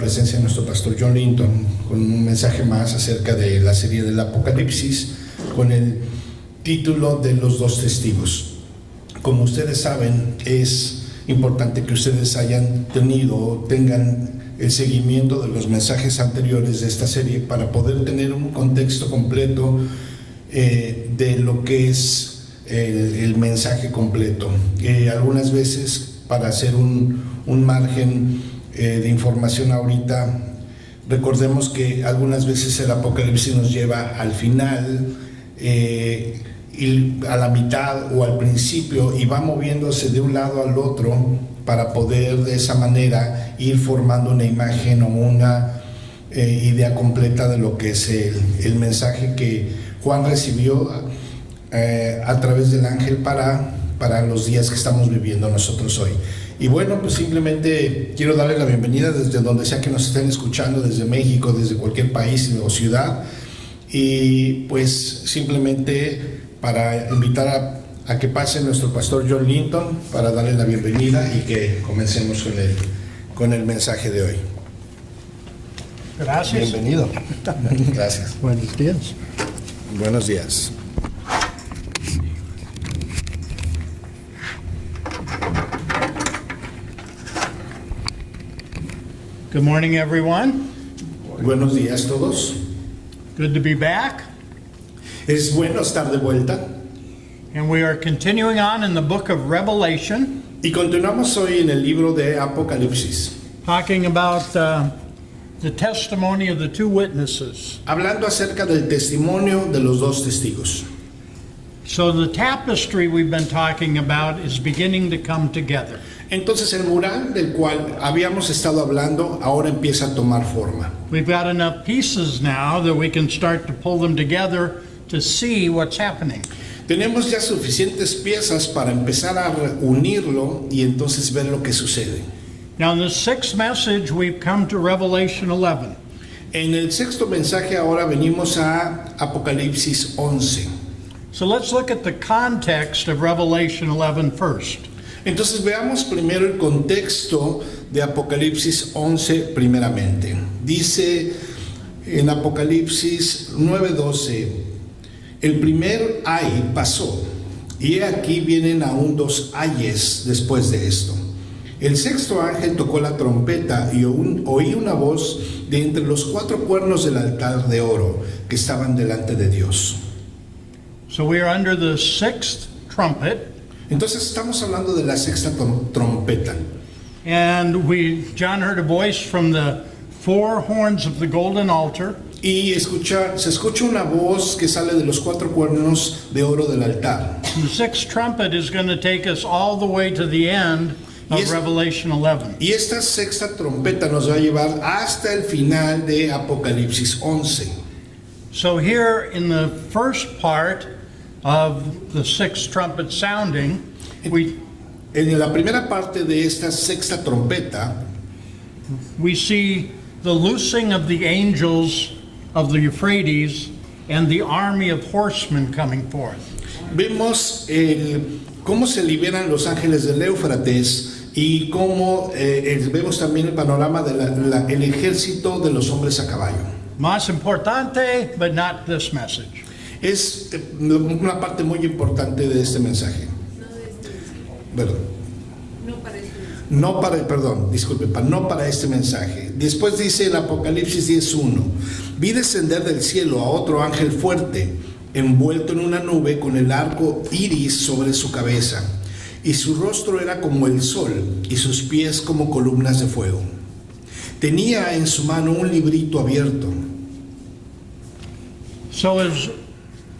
presencia de nuestro pastor John Linton con un mensaje más acerca de la serie del Apocalipsis con el título de los dos testigos. Como ustedes saben, es importante que ustedes tengan el seguimiento de los mensajes anteriores de esta serie para poder tener un contexto completo de lo que es el mensaje completo. Algunas veces, para hacer un margen de información ahorita, recordemos que algunas veces el Apocalipsis nos lleva al final, y a la mitad o al principio, y va moviéndose de un lado al otro para poder de esa manera ir formando una imagen o una idea completa de lo que es el mensaje que Juan recibió a través del ángel para los días que estamos viviendo nosotros hoy. Y bueno, pues simplemente quiero darle la bienvenida desde donde sea que nos estén escuchando, desde México, desde cualquier país o ciudad, y pues simplemente para invitar a que pase nuestro pastor John Linton para darle la bienvenida y que comencemos con el mensaje de hoy. Gracias. Bienvenido. Gracias. Buenos días. Buenos días. Good morning, everyone. Buenos días todos. Good to be back. Es bueno estar de vuelta. And we are continuing on in the book of Revelation, Y continuamos hoy en el libro de Apocalipsis, talking about the testimony of the two witnesses. hablando acerca del testimonio de los dos testigos. So the tapestry we've been talking about is beginning to come together. Entonces el mural del cual habíamos estado hablando ahora empieza a tomar forma. We've got enough pieces now that we can start to pull them together to see what's happening. Tenemos ya suficientes piezas para empezar a unirlo y entonces ver lo que sucede. Now in the sixth message, we've come to Revelation 11. En el sexto mensaje ahora venimos a Apocalipsis 11. So let's look at the context of Revelation 11 first. Entonces veamos primero el contexto de Apocalipsis 11 primeramente. Dice en Apocalipsis 9:12, el primer ay pasó, y he aquí vienen aún dos ayes después de esto. El sexto ángel tocó la trompeta y oí una voz de entre los cuatro cuernos del altar de oro que estaban delante de Dios. So we are under the sixth trumpet, Entonces estamos hablando de la sexta trompeta. and John heard a voice from the four horns of the golden altar, Y se escucha una voz que sale de los cuatro cuernos de oro del altar. and the sixth trumpet is going to take us all the way to the end of Yes. Revelation 11. Y esta sexta trompeta nos va a llevar hasta el final de Apocalipsis 11. So here in the first part of the sixth trumpet sounding, En la primera parte de esta sexta trompeta we see the loosing of the angels of the Euphrates and the army of horsemen coming forth. vemos cómo se liberan los ángeles del Éufrates y cómo vemos también el panorama del ejército de los hombres a caballo. Más importante, but not this message. Es una parte muy importante de este mensaje. Perdón. No para este mensaje. Después dice en Apocalipsis 10:1, vi descender del cielo a otro ángel fuerte, envuelto en una nube con el arco iris sobre su cabeza, y su rostro era como el sol, y sus pies como columnas de fuego. Tenía en su mano un librito abierto. So as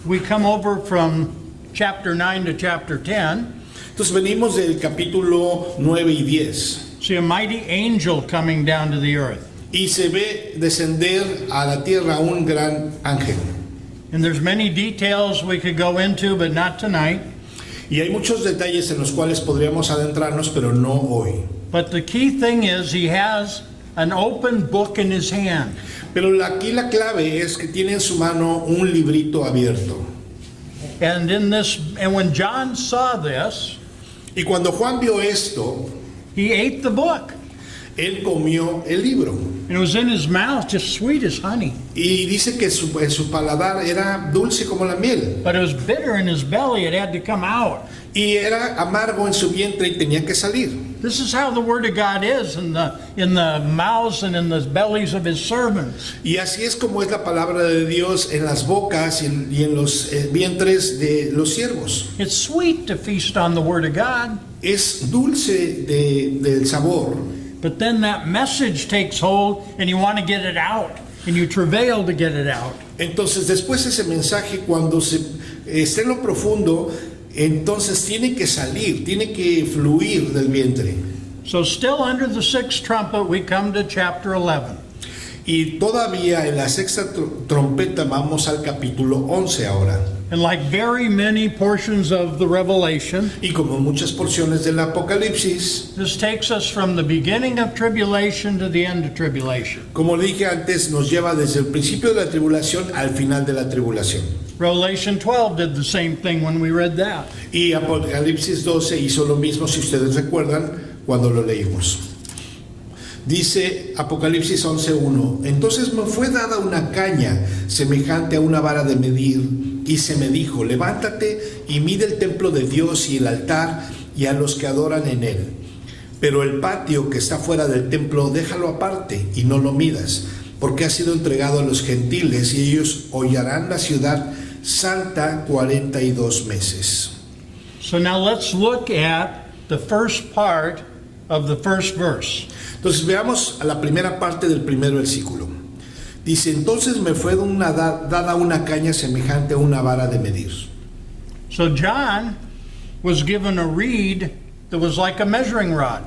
we come over from chapter 9 to chapter 10, Entonces venimos del capítulo 9 y 10. see a mighty angel coming down to the earth. Y se ve descender a la tierra un gran ángel. And there's many details we could go into, but not tonight. Y hay muchos detalles en los cuales podríamos adentrarnos, pero no hoy. But the key thing is he has an open book in his hand. Pero aquí la clave es que tiene en su mano un librito abierto. And when John saw this, Y cuando Juan vio esto, he ate the book. él comió el libro. And it was in his mouth, just sweet as honey. Y dice que su paladar era dulce como la miel. But it was bitter in his belly, it had to come out. Y era amargo en su vientre y tenía que salir. This is how the Word of God is in the mouths and in the bellies of His servants. Y así es como es la palabra de Dios en las bocas y en los vientres de los siervos. It's sweet to feast on the Word of God, Es dulce del sabor. but then that message takes hold and you want to get it out, and you travail to get it out. Entonces después ese mensaje cuando esté en lo profundo, entonces tiene que salir, tiene que fluir del vientre. So still under the sixth trumpet, we come to chapter 11. Y todavía en la sexta trompeta vamos al capítulo 11 ahora. And like very many portions of the Revelation, Y como muchas porciones del Apocalipsis, this takes us from the beginning of tribulation to the end of tribulation. como dije antes, nos lleva desde el principio de la tribulación al final de la tribulación. Revelation 12 did the same thing when we read that. Y Apocalipsis 12 hizo lo mismo, si ustedes recuerdan, cuando lo leímos. Dice Apocalipsis 11:1, entonces me fue dada una caña semejante a una vara de medir, y se me dijo, levántate y mide el templo de Dios y el altar y a los que adoran en él. Pero el patio que está fuera del templo, déjalo aparte y no lo midas, porque ha sido entregado a los gentiles y ellos hollarán la ciudad santa 42 meses. So now let's look at the first part of the first verse. Entonces veamos a la primera parte del primer versículo. Dice, entonces me fue dada una caña semejante a una vara de medir. So John was given a reed that was like a measuring rod.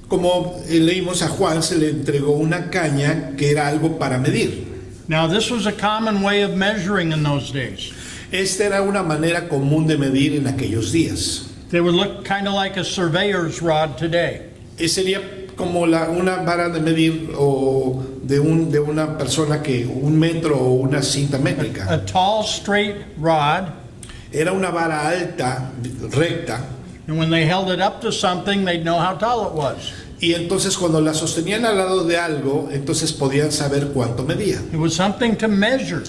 Como leímos, a Juan se le entregó una caña que era algo para medir. Now this was a common way of measuring in those days. Esta era una manera común de medir en aquellos días. They would look kind of like a surveyor's rod today. Sería como una vara de medir o de una persona que 1 metro o una cinta métrica. A tall, straight rod, Era una vara alta, recta, and when they held it up to something, they'd know how tall it was. y entonces cuando la sostenían al lado de algo, entonces podían saber cuánto medía. It was something to measure.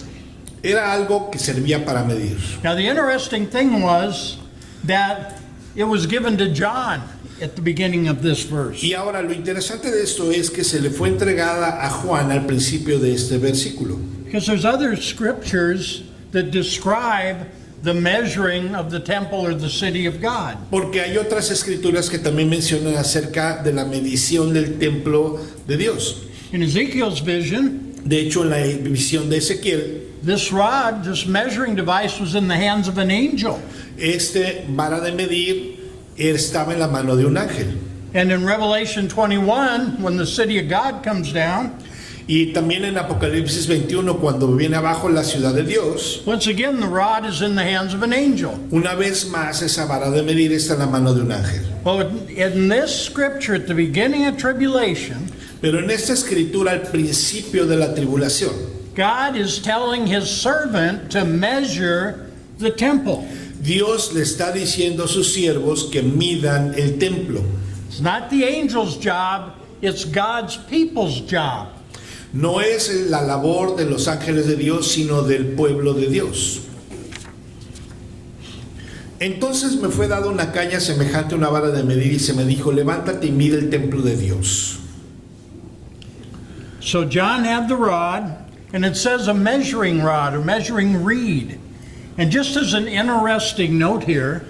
Era algo que servía para medir. Now the interesting thing was that it was given to John at the beginning of this verse. Y ahora lo interesante de esto es que se le fue entregada a Juan al principio de este versículo. Because there's other scriptures that describe the measuring of the temple or the city of God. Porque hay otras escrituras que también mencionan acerca de la medición del templo de Dios. In Ezekiel's vision, De hecho, en la visión de Ezequiel, this rod, this measuring device, was in the hands of an angel. vara de medir estaba en la mano de un ángel. And in Revelation 21, when the city of God comes down, Y también en Apocalipsis 21, cuando viene abajo la ciudad de Dios, once again the rod is in the hands of an angel. una vez más esa vara de medir está en la mano de un ángel. Well, in this scripture at the beginning of tribulation, Pero en esta escritura, al principio de la tribulación, God is telling his servant to measure the temple. Dios le está diciendo a sus siervos que midan el templo. It's not the angel's job, it's God's people's job. No es la labor de los ángeles de Dios, sino del pueblo de Dios. Entonces me fue dada una caña semejante a una vara de medir y se me dijo, levántate y mide el templo de Dios. So John had the rod, and it says a measuring rod or measuring reed. And just as an interesting note here,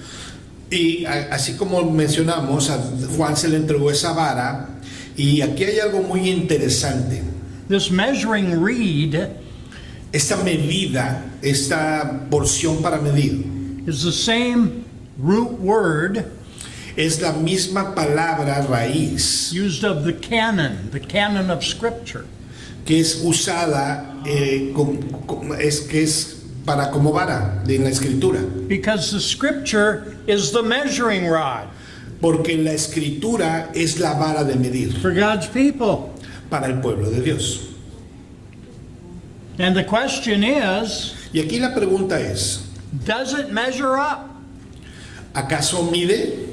Y así como mencionamos, a Juan se le entregó esa vara, y aquí hay algo muy interesante. this measuring reed Esta medida, esta porción para medir, is the same root word es la misma palabra raíz used of the canon of Scripture. que es usada, que es para como vara en la escritura. Because the Scripture is the measuring rod Porque la escritura es la vara de medir for God's people. para el pueblo de Dios. And the question is, Y aquí la pregunta es, does it measure up? ¿acaso mide?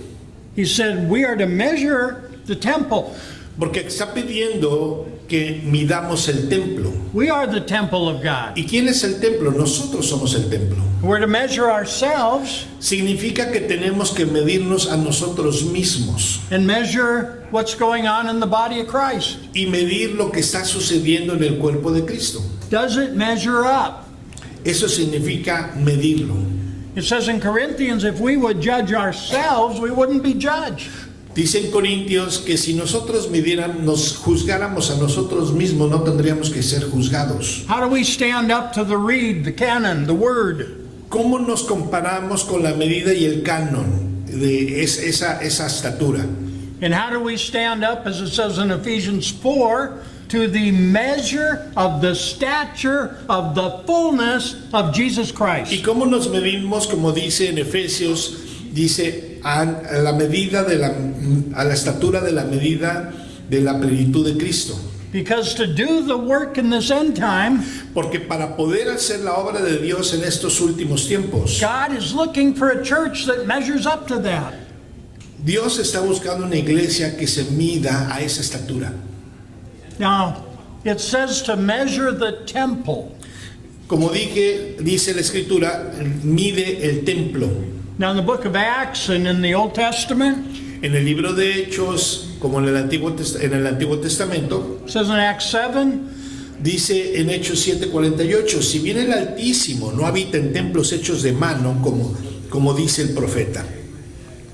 He said, we are to measure the temple. Porque está pidiendo que midamos el templo. We are the temple of God. ¿Y quién es el templo? Nosotros somos el templo. We're to measure ourselves Significa que tenemos que medirnos a nosotros mismos and measure what's going on in the body of Christ. y medir lo que está sucediendo en el cuerpo de Cristo. Does it measure up? Eso significa medirlo. It says in Corinthians, if we would judge ourselves, we wouldn't be judged. Dice en Corintios que si nosotros nos juzgáramos a nosotros mismos, no tendríamos que ser juzgados. How do we stand up to the reed, the canon, the word? ¿Cómo nos comparamos con la medida y el canon de esa estatura? And how do we stand up, as it says in Ephesians 4, to the measure of the stature of the fullness of Jesus ¿Y Christ? cómo nos medimos, como dice en Efesios, dice a la medida a la estatura de la medida de la plenitud de Cristo? Because to do the work in this end time, Porque para poder hacer la obra de Dios en estos últimos tiempos, God is looking for a church that measures up to that. Dios está buscando una iglesia que se mida a esa estatura. Now, it says to measure the temple. Como dije, dice la Escritura, mide el templo. Now, in the book of Acts and in the Old Testament, En el libro de Hechos, como en el Antiguo Testamento, it says in Acts 7, dice en Hechos 7:48, si bien el Altísimo no habita en templos hechos de mano, como dice el profeta.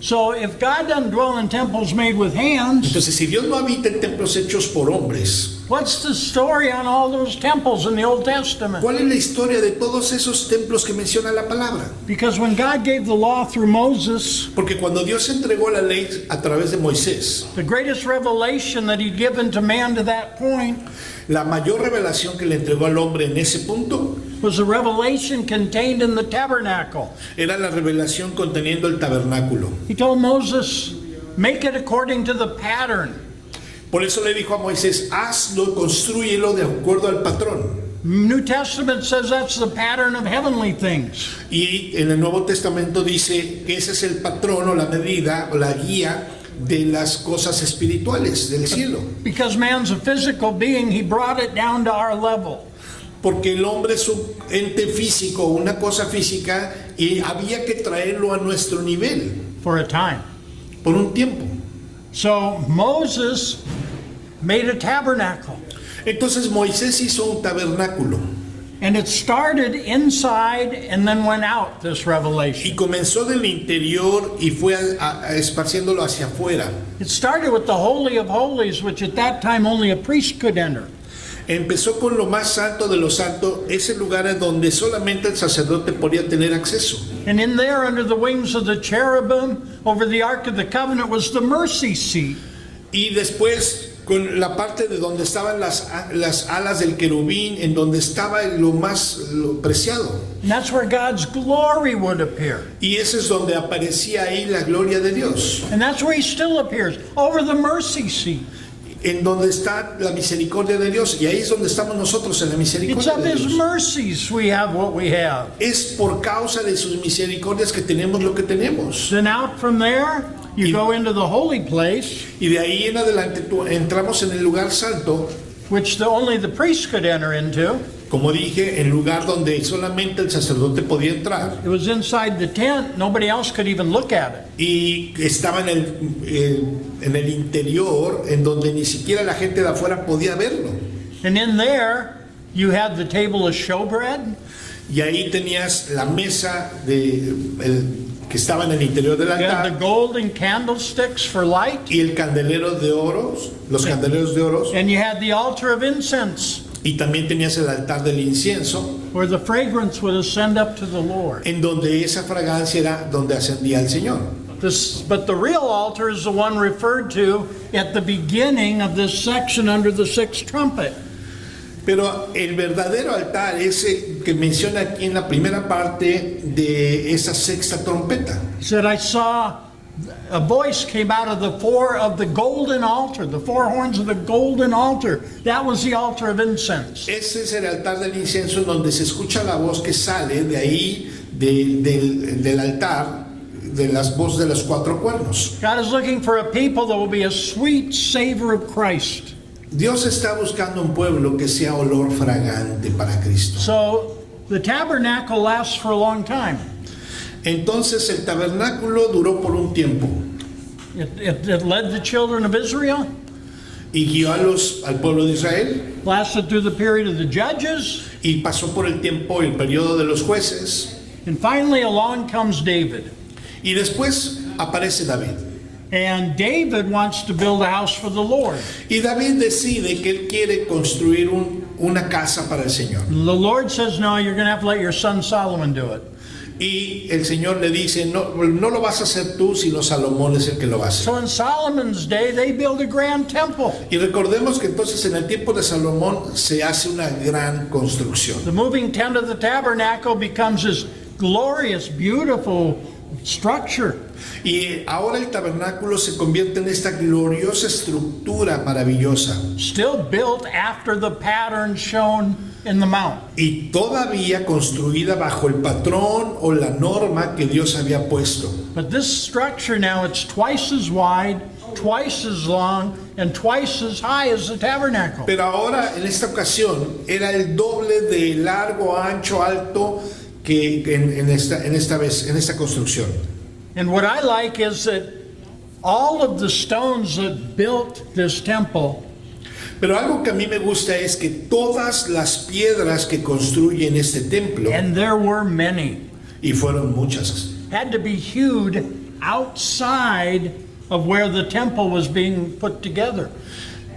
so if God doesn't dwell in temples made with hands, Entonces, si Dios no habita en templos hechos por hombres, what's the story on all those temples in the Old Testament? ¿cuál es la historia de todos esos templos que menciona la palabra? Because when God gave the law through Moses, Porque cuando Dios entregó la ley a través de Moisés, the greatest revelation that he'd given to man to that point la mayor revelación que le entregó al hombre en ese punto was a revelation contained in the tabernacle. era la revelación conteniendo el tabernáculo. He told Moses, make it according to the pattern. Por eso le dijo a Moisés, hazlo, constrúyelo de acuerdo al patrón. New Testament says that's the pattern of heavenly things. Y en el Nuevo Testamento dice que ese es el patrón o la medida o la guía de las cosas espirituales del cielo. Because man's a physical being, he brought it down to our level. Porque el hombre es un ente físico, una cosa física, y había que traerlo a nuestro nivel For a time. por un tiempo. So Moses made a tabernacle. Entonces Moisés hizo un tabernáculo And it started inside and then went out, this y revelation. comenzó del interior y fue esparciéndolo hacia afuera. It started with the Holy of Holies, which at that time only a priest could enter. Empezó con lo más santo de lo santo, ese lugar en donde solamente el sacerdote podía tener acceso. And in there, under the wings of the cherubim, over the Ark of the Covenant, was the mercy seat. Y después, con la parte de donde estaban las alas del querubín, en donde estaba lo preciado. And that's where God's glory would appear. Y ese es donde aparecía ahí la gloria de Dios. And that's where he still appears, over the mercy seat. En donde está la misericordia de Dios. Y ahí es donde estamos nosotros, en la It's misericordia of de his Dios. mercies we have what we have. Es por causa de sus misericordias que tenemos lo que tenemos. Then out from there, you go into the holy place, Y de ahí en adelante entramos en el lugar santo, which only the priest could enter into. como dije, el lugar donde solamente el sacerdote podía entrar. It was inside the tent. Nobody else could even look at it. Y estaba en el interior, en donde ni siquiera la gente de afuera podía verlo. And in there, you had the table of showbread. Y ahí tenías la mesa que estaba en el interior del You had the altar golden candlesticks for light. y el candelero de oro, los candeleros de oro, And you had the altar of incense, y también tenías el altar del incienso, where the fragrance would ascend up to the Lord. en donde esa fragancia era donde ascendía al Señor. But the real altar is the one referred to at the beginning of this section under the sixth trumpet. Pero el verdadero altar es el que menciona aquí en la primera parte de esa sexta trompeta. He said, I saw a voice came out of the golden altar, the four horns of the golden altar. That was the altar of incense. Ese es el altar del incienso, en donde se escucha la voz que sale de ahí, del altar, de las voz de los cuatro cuernos. God is looking for a people that will be a sweet savor of Christ. Dios está buscando un pueblo que sea olor fragante para Cristo. So the tabernacle lasts for a long time. Entonces el tabernáculo duró por un tiempo It led the children of Israel, y guió al pueblo de Israel lasted through the period of the judges, y pasó por el periodo de los jueces, and finally along comes David. y después aparece David. And David wants to build a house for the Lord. Y David decide que él quiere construir una casa para el Señor. The Lord says, no, you're going to have to let your son Solomon do it. Y el Señor le dice, no, no lo vas a hacer tú, sino Salomón es el que lo va a hacer. So in Solomon's day, they built a grand temple. Y recordemos que entonces en el tiempo de Salomón se hace una gran construcción. The moving tent of the tabernacle becomes this glorious, beautiful structure. Y ahora el tabernáculo se convierte en esta gloriosa estructura maravillosa. Still built after the pattern shown in the mount. Y todavía construida bajo el patrón o la norma que Dios había puesto. But this structure now, it's twice as wide, twice as long, and twice as high as the tabernacle. Pero ahora en esta ocasión era el doble de largo, ancho, alto que en esta construcción. And what I like is that all of the stones that built this temple, Pero algo que a mí me gusta es que todas las piedras que construyen este templo, and there were many, y fueron muchas, had to be hewed outside of where the temple was being put together.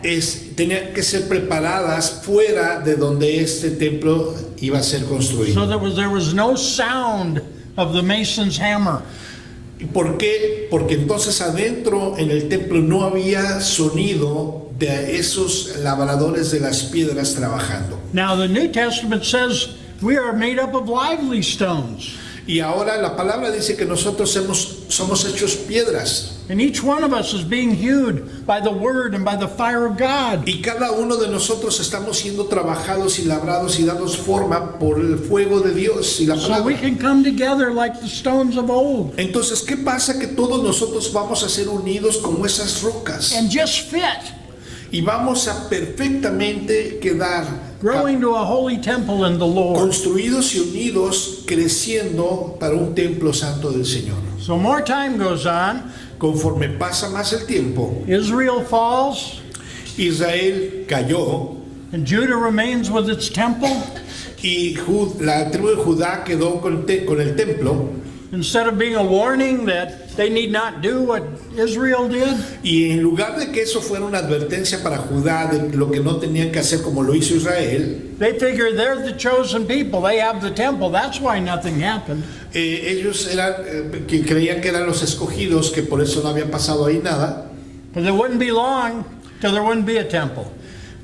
tenían que ser preparadas fuera de donde este templo iba a ser So construido. there was no sound of the mason's hammer. ¿Y por qué? Porque entonces adentro en el templo no había sonido de esos labradores de las piedras trabajando. Now the New Testament says we are made up of lively stones. Y ahora la palabra dice que nosotros somos hechos piedras. And each one of us is being hewed by the word and by the fire of God. Y cada uno de nosotros estamos siendo trabajados y labrados y dados forma por el fuego de Dios y la So we palabra. can come together like the stones of old Entonces, ¿qué pasa? Que todos nosotros vamos a ser unidos como esas rocas and just fit, y vamos a perfectamente quedar growing to a holy temple in the Lord. construidos y unidos, creciendo para un templo santo del Señor. So more time goes on, Conforme pasa más el tiempo, Israel falls, Israel cayó and Judah remains with its temple. y la tribu de Judá quedó con el templo. Instead of being a warning that they need not do what Israel did, Y en lugar de que eso fuera una advertencia para Judá de lo que no tenían que hacer como lo hizo Israel, they figure they're the chosen people. They have the temple. That's why nothing happened. ellos que creían que eran los escogidos, que por eso no había pasado ahí nada. But it wouldn't be long till there wouldn't be a temple.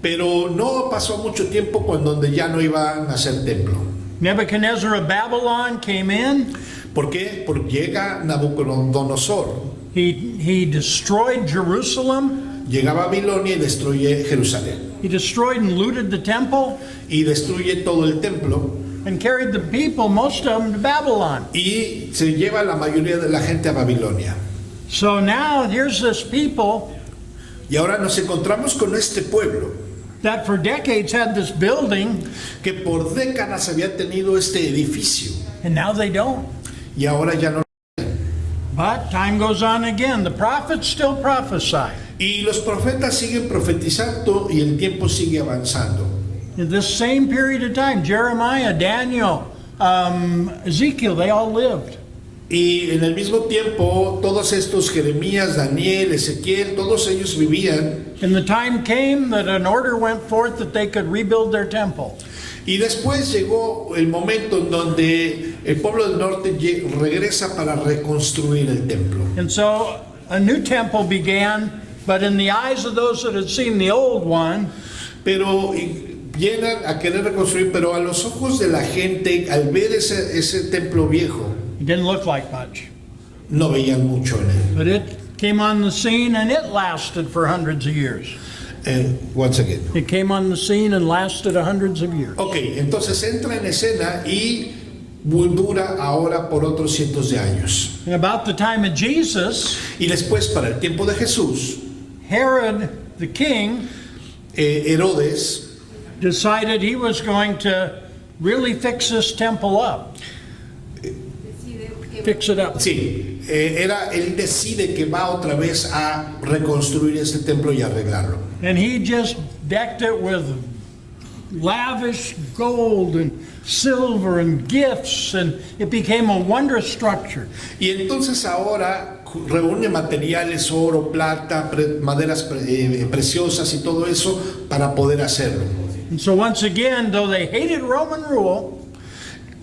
Pero no pasó mucho tiempo donde ya no iban a hacer templo. Nebuchadnezzar of Babylon came in. ¿Por qué? Porque llega Nabucodonosor, He destroyed Jerusalem. llega a Babilonia y destruye Jerusalén. He destroyed and looted the temple Y destruye todo el templo and carried the people, most of them, to Babylon. y se lleva la mayoría de la gente a Babilonia. So now here's this people Y ahora nos encontramos con este pueblo that for decades had this building, que por décadas había tenido este edificio and now they don't. y ahora ya no. But time goes on again. The prophets still prophesy. Y los profetas siguen profetizando y el tiempo sigue avanzando. In this same period of time, Jeremiah, Daniel, Ezekiel, they all lived. Y en el mismo tiempo, todos estos, Jeremías, Daniel, Ezequiel, todos ellos vivían. And the time came that an order went forth that they could rebuild their temple. Y después llegó el momento en donde el pueblo del norte regresa para reconstruir el templo. And so a new temple began, but in the eyes of those that had seen the old one, Pero llegan a querer reconstruir, pero a los ojos de la gente, al ver ese templo viejo, it didn't look like much. no veían mucho en él. But it came on the scene and it lasted for hundreds of years. Once again. It came on the scene and lasted hundreds of years. Ok, entonces entra en escena y dura ahora por otros cientos de años. And about the time of Jesus, Y después, para el tiempo de Jesús, Herod the king Herodes decided he was going to really fix this temple up. Fix it up. Sí, él decide que va otra vez a reconstruir este templo y arreglarlo. And he just decked it with lavish gold and silver and gifts, and it became a wondrous structure. Y entonces ahora reúne materiales, oro, plata, maderas preciosas y todo eso para poder hacerlo. And so once again, though they hated Roman rule,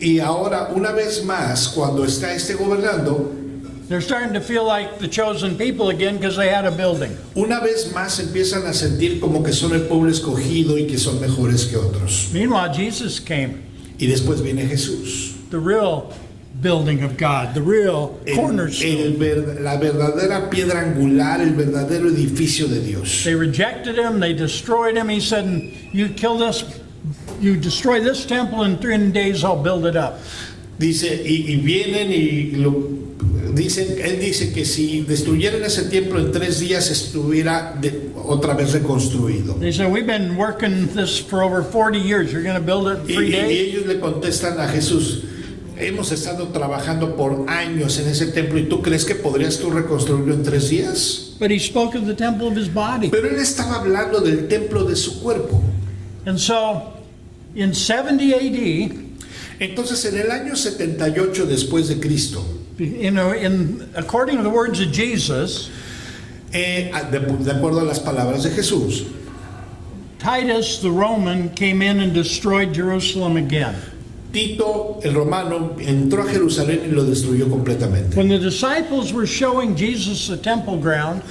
Y ahora, una vez más, cuando está gobernando, they're starting to feel like the chosen people again because they had a building. una vez más empiezan a sentir como que son el pueblo escogido y que son mejores que otros. Meanwhile, Jesus came, Y después viene Jesús, the real building of God, the real cornerstone. la verdadera piedra angular, el verdadero edificio de Dios. They rejected him, they destroyed him. He said, you kill this, you destroy this temple, in 3 days I'll build it up. Dice, y vienen y él dice que si destruyeran ese templo en 3 días estuviera otra vez reconstruido. They said, we've been working this for over 40 years. You're going to build it in 3 Y days? ellos le contestan a Jesús, hemos estado trabajando por años en ese templo y tú crees que podrías tú reconstruirlo en 3 días. But he spoke of the temple of his body. Pero él estaba hablando del templo de su cuerpo. And so, in 70 AD, Entonces en el año 78 después de Cristo, according to the words of Jesus, de acuerdo a las palabras de Jesús, Titus the Roman came in and destroyed Jerusalem again. Tito el romano entró a Jerusalén y lo destruyó completamente. When the disciples were showing Jesus the temple ground,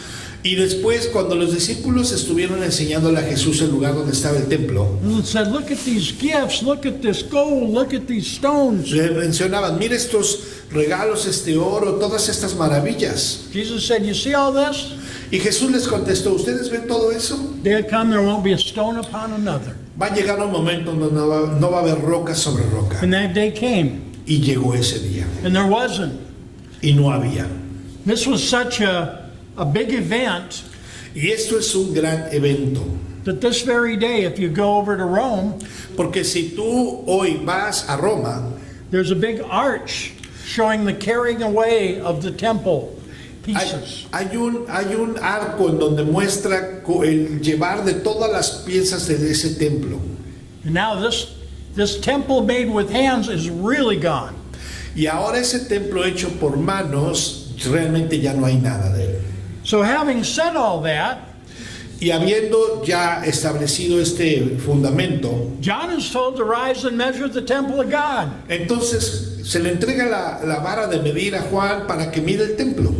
Y después, cuando los discípulos estuvieron enseñándole a Jesús el lugar donde estaba el templo, and said, look at these gifts, look at this gold, look at these stones. le mencionaban, mira estos regalos, este oro, todas estas maravillas. Jesus said, you see all this? Y Jesús les contestó, ¿ustedes ven todo eso? They'll come, there won't be a stone upon another. Va a llegar un momento donde no va a haber roca sobre roca. And that day came, Y llegó ese día. and there wasn't. Y no había. This was such a big event Y esto es un gran evento. that this very day, if you go over to Rome, Porque si tú hoy vas a Roma, there's a big arch showing the carrying away of the temple pieces. hay un arco en donde muestra el llevar de todas las piezas de ese templo. And now this temple made with hands is really gone. Y ahora ese templo hecho por manos, realmente ya no hay nada de él. So having said all that, Y habiendo ya establecido este fundamento, John is told to rise and measure the temple of God. entonces se le entrega la vara de medir a Juan para que mida el templo.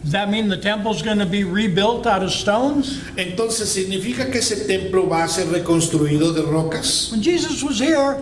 Does that mean the temple's going to be rebuilt out of stones? Entonces, ¿significa que ese templo va a ser reconstruido de rocas? When Jesus was here,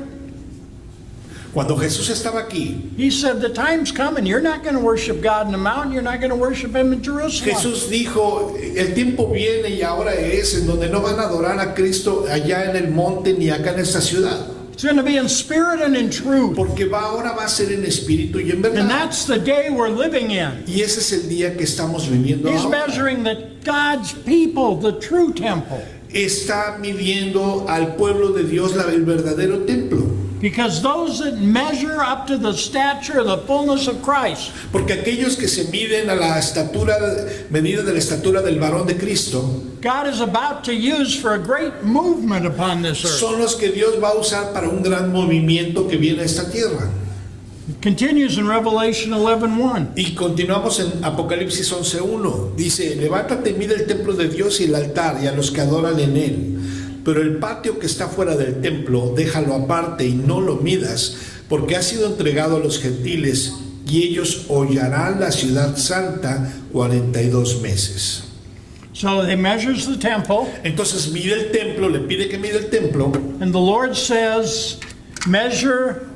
Cuando Jesús estaba aquí, he said, the time's coming. You're not going to worship God in the mountain. You're not going to worship him in Jerusalem. Jesús dijo, el tiempo viene y ahora es en donde no van a adorar a Cristo allá en el monte ni acá en esta ciudad. It's going to be in spirit and in truth. Porque ahora va a ser en espíritu y en And verdad. that's the day we're living in. Y ese es el día que estamos viviendo He's ahora. measuring God's people, the true temple. Está midiendo al pueblo de Dios el verdadero templo. Because those that measure up to the stature, the fullness of Christ, Porque aquellos que se miden a la medida de la estatura del varón de Cristo, God is about to use for a great movement upon this earth. son los que Dios va a usar para un gran movimiento que viene a esta tierra. It continues in Revelation 11:1. Y continuamos en Apocalipsis 11:1. Dice, levántate y mide el templo de Dios y el altar y a los que adoran en él. Pero el patio que está fuera del templo, déjalo aparte y no lo midas, porque ha sido entregado a los gentiles y ellos hollarán la ciudad santa 42 meses. So he measures the temple, Entonces mide el templo, le pide que mide el templo, and the Lord says, measure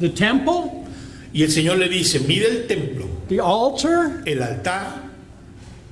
the temple, y el Señor le dice, mide el templo, the altar. el altar.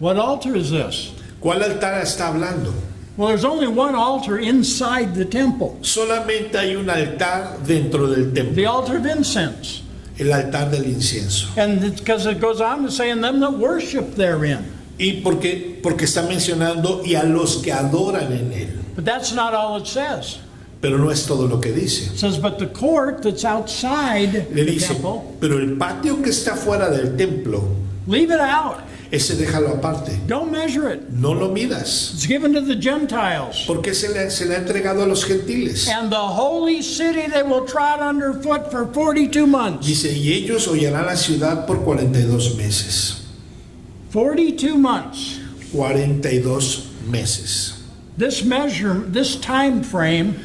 What altar is this? ¿Cuál altar está hablando? Well, there's only one altar inside the temple, Solamente hay un altar dentro del templo, the altar of incense. el altar del incienso. And because it goes on to say, and them that worship therein. ¿Y porque está mencionando y a los que adoran en él? But that's not all it says. Pero no es todo lo que dice. It says, but the court that's outside Le the dice, temple, pero el patio que está fuera del templo, leave it out. ese déjalo aparte. Don't measure it. No lo midas, It's given to the Gentiles. porque se le ha entregado a los gentiles. And the holy city they will trot underfoot for 42 months. Dice, y ellos hollarán la ciudad por 42 meses. 42 months. 42 meses. This time frame,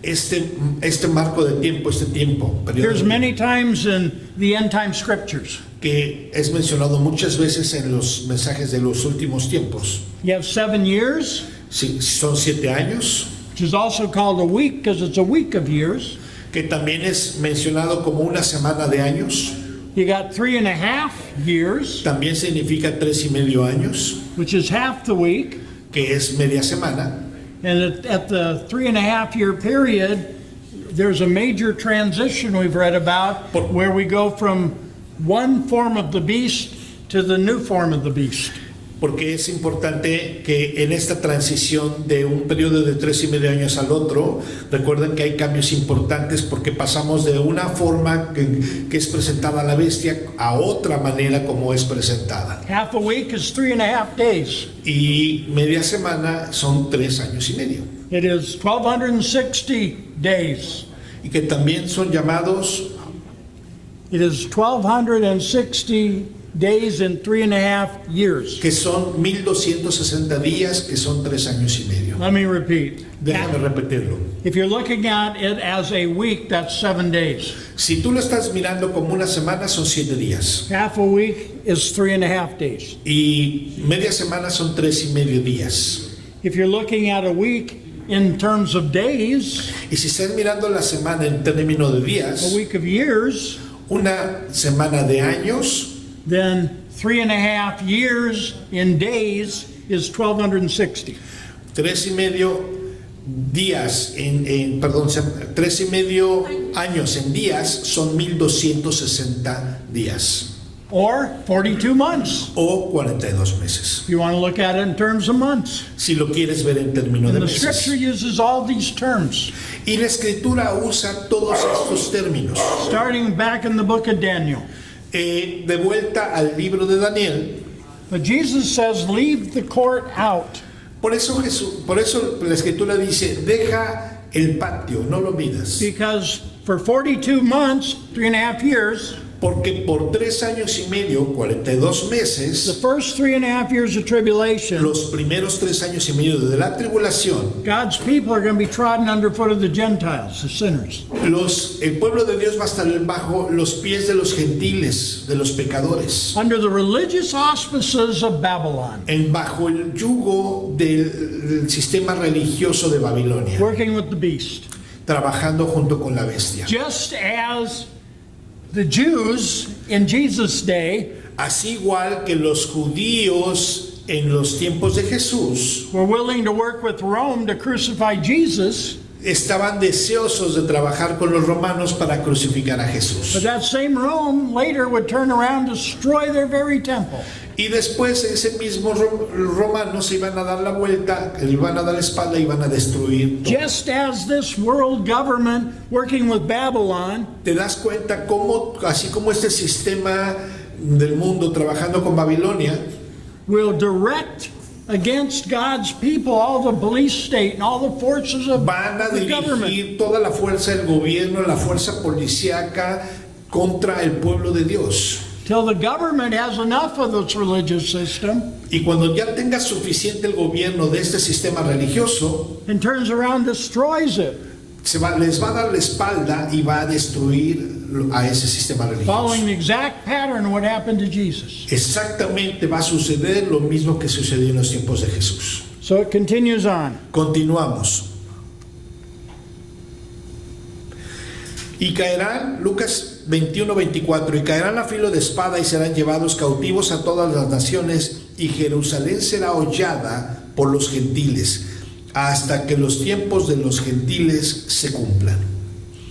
Este marco de tiempo, este tiempo, periodo there's de many times in the end time scriptures. que es mencionado muchas veces en los mensajes de los últimos tiempos. You have 7 years, Sí, son 7 años, which is also called a week because it's a week of years. que también es mencionado como una semana de años. You got 3.5 years, También significa 3.5 años, which is half the week. que es media semana. And at the 3.5 year period, there's a major transition we've read about where we go from one form of the beast to the new form of the beast. Porque es importante que en esta transición de un periodo de 3.5 años al otro, recuerden que hay cambios importantes porque pasamos de una forma que es presentada la bestia a otra manera como es presentada. Half a week is 3.5 days. Y media semana son 3 años y medio. It is 1,260 days. Y que también son llamados, It is 1,260 days in 3.5 years. que son 1.260 días, que son 3 años y medio. Let me repeat. Déjame repetirlo. If you're looking at it as a week, that's 7 days. Si tú lo estás mirando como una semana, son 7 días. Half a week is 3.5 days. Y media semana son 3.5 días. If you're looking at a week in terms of days, Y si estás mirando la semana en términos de a días, week of years, una semana de años, then 3.5 years in days is 1,260. 3.5 días perdón, 3.5 años en días son 1.260 días Or 42 months, o 42 meses. if you want to look at it in terms of months. Si lo quieres ver en términos de And the scripture meses. uses all these terms, Y la escritura usa todos estos términos. starting back in the book of Daniel. De vuelta al libro de Daniel. But Jesus says, leave the court out. Por eso la escritura dice, deja el patio, no lo midas. Because for 42 months, 3.5 years, Porque por 3 años y medio, 42 the meses, first 3.5 years of tribulation, los primeros 3 años y medio de la tribulación, God's people are going to be trodden underfoot of the Gentiles, the sinners. el pueblo de Dios va a estar bajo los pies de los gentiles, de los pecadores, Under the religious auspices of Babylon, bajo el yugo del sistema religioso de Babilonia, working with the beast. trabajando junto con la bestia. Just as the Jews in Jesus' day Así igual que los judíos en los tiempos de Jesús were willing to work with Rome to crucify Jesus, estaban deseosos de trabajar con los romanos para crucificar a but Jesús. that same Rome later would turn around and destroy their very temple. Y después ese mismo romanos se iban a dar la vuelta, le iban a dar la espalda y iban a destruir todo. Just as this world government working with Babylon ¿Te das cuenta cómo, así como este sistema del mundo trabajando con Babilonia, will direct against God's people all the police state and all the forces of van a the government? dirigir toda la fuerza del gobierno, la fuerza policíaca contra el pueblo de Dios? Till the government has enough of this religious system Y cuando ya tenga suficiente el gobierno de este sistema religioso, and turns around and destroys it, les va a dar la espalda y va a destruir a ese sistema following religioso. the exact pattern of what happened to Jesus. Exactamente va a suceder lo mismo que sucedió en los tiempos de Jesús. So it continues on. Continuamos. Y caerán, Lucas 21:24, y caerán a filo de espada y serán llevados cautivos a todas las naciones, y Jerusalén será hollada por los gentiles. hasta que los tiempos de los gentiles se cumplan.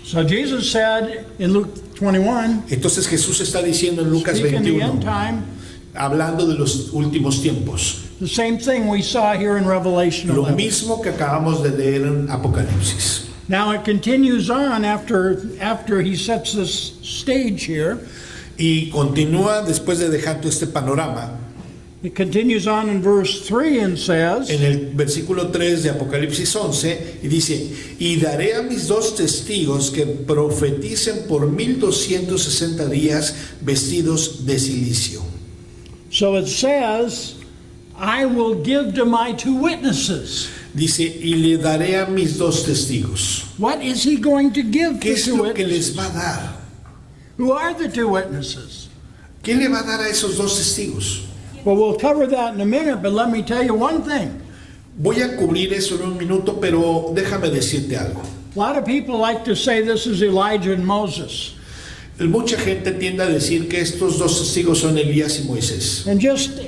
So Jesus said in Luke 21, Entonces Jesús está diciendo en Lucas speaking the 21, end time, hablando de los últimos tiempos, the same thing we saw here in Revelation lo 11. mismo que acabamos de leer en Apocalipsis. Now it continues on after he sets this stage here. Y continúa después de dejar todo este panorama. It continues on in verse 3 and says, En el versículo 3 de Apocalipsis 11, y dice, y daré a mis 2 testigos que profeticen por 1260 días vestidos de silicio. so it says, I will give to my 2 witnesses. Dice, y le daré a mis 2 testigos. What is he going to give ¿Qué to es 2 lo que witnesses? les va a dar? Who are the 2 witnesses? ¿Qué le va a dar a esos 2 testigos? Well, we'll cover that in a minute, but let me tell you one thing. Voy a cubrir eso en un minuto, pero déjame decirte algo. A lot of people like to say this is Elijah and Moses. Mucha gente tiende a decir que estos 2 testigos son Elías y Moisés. And just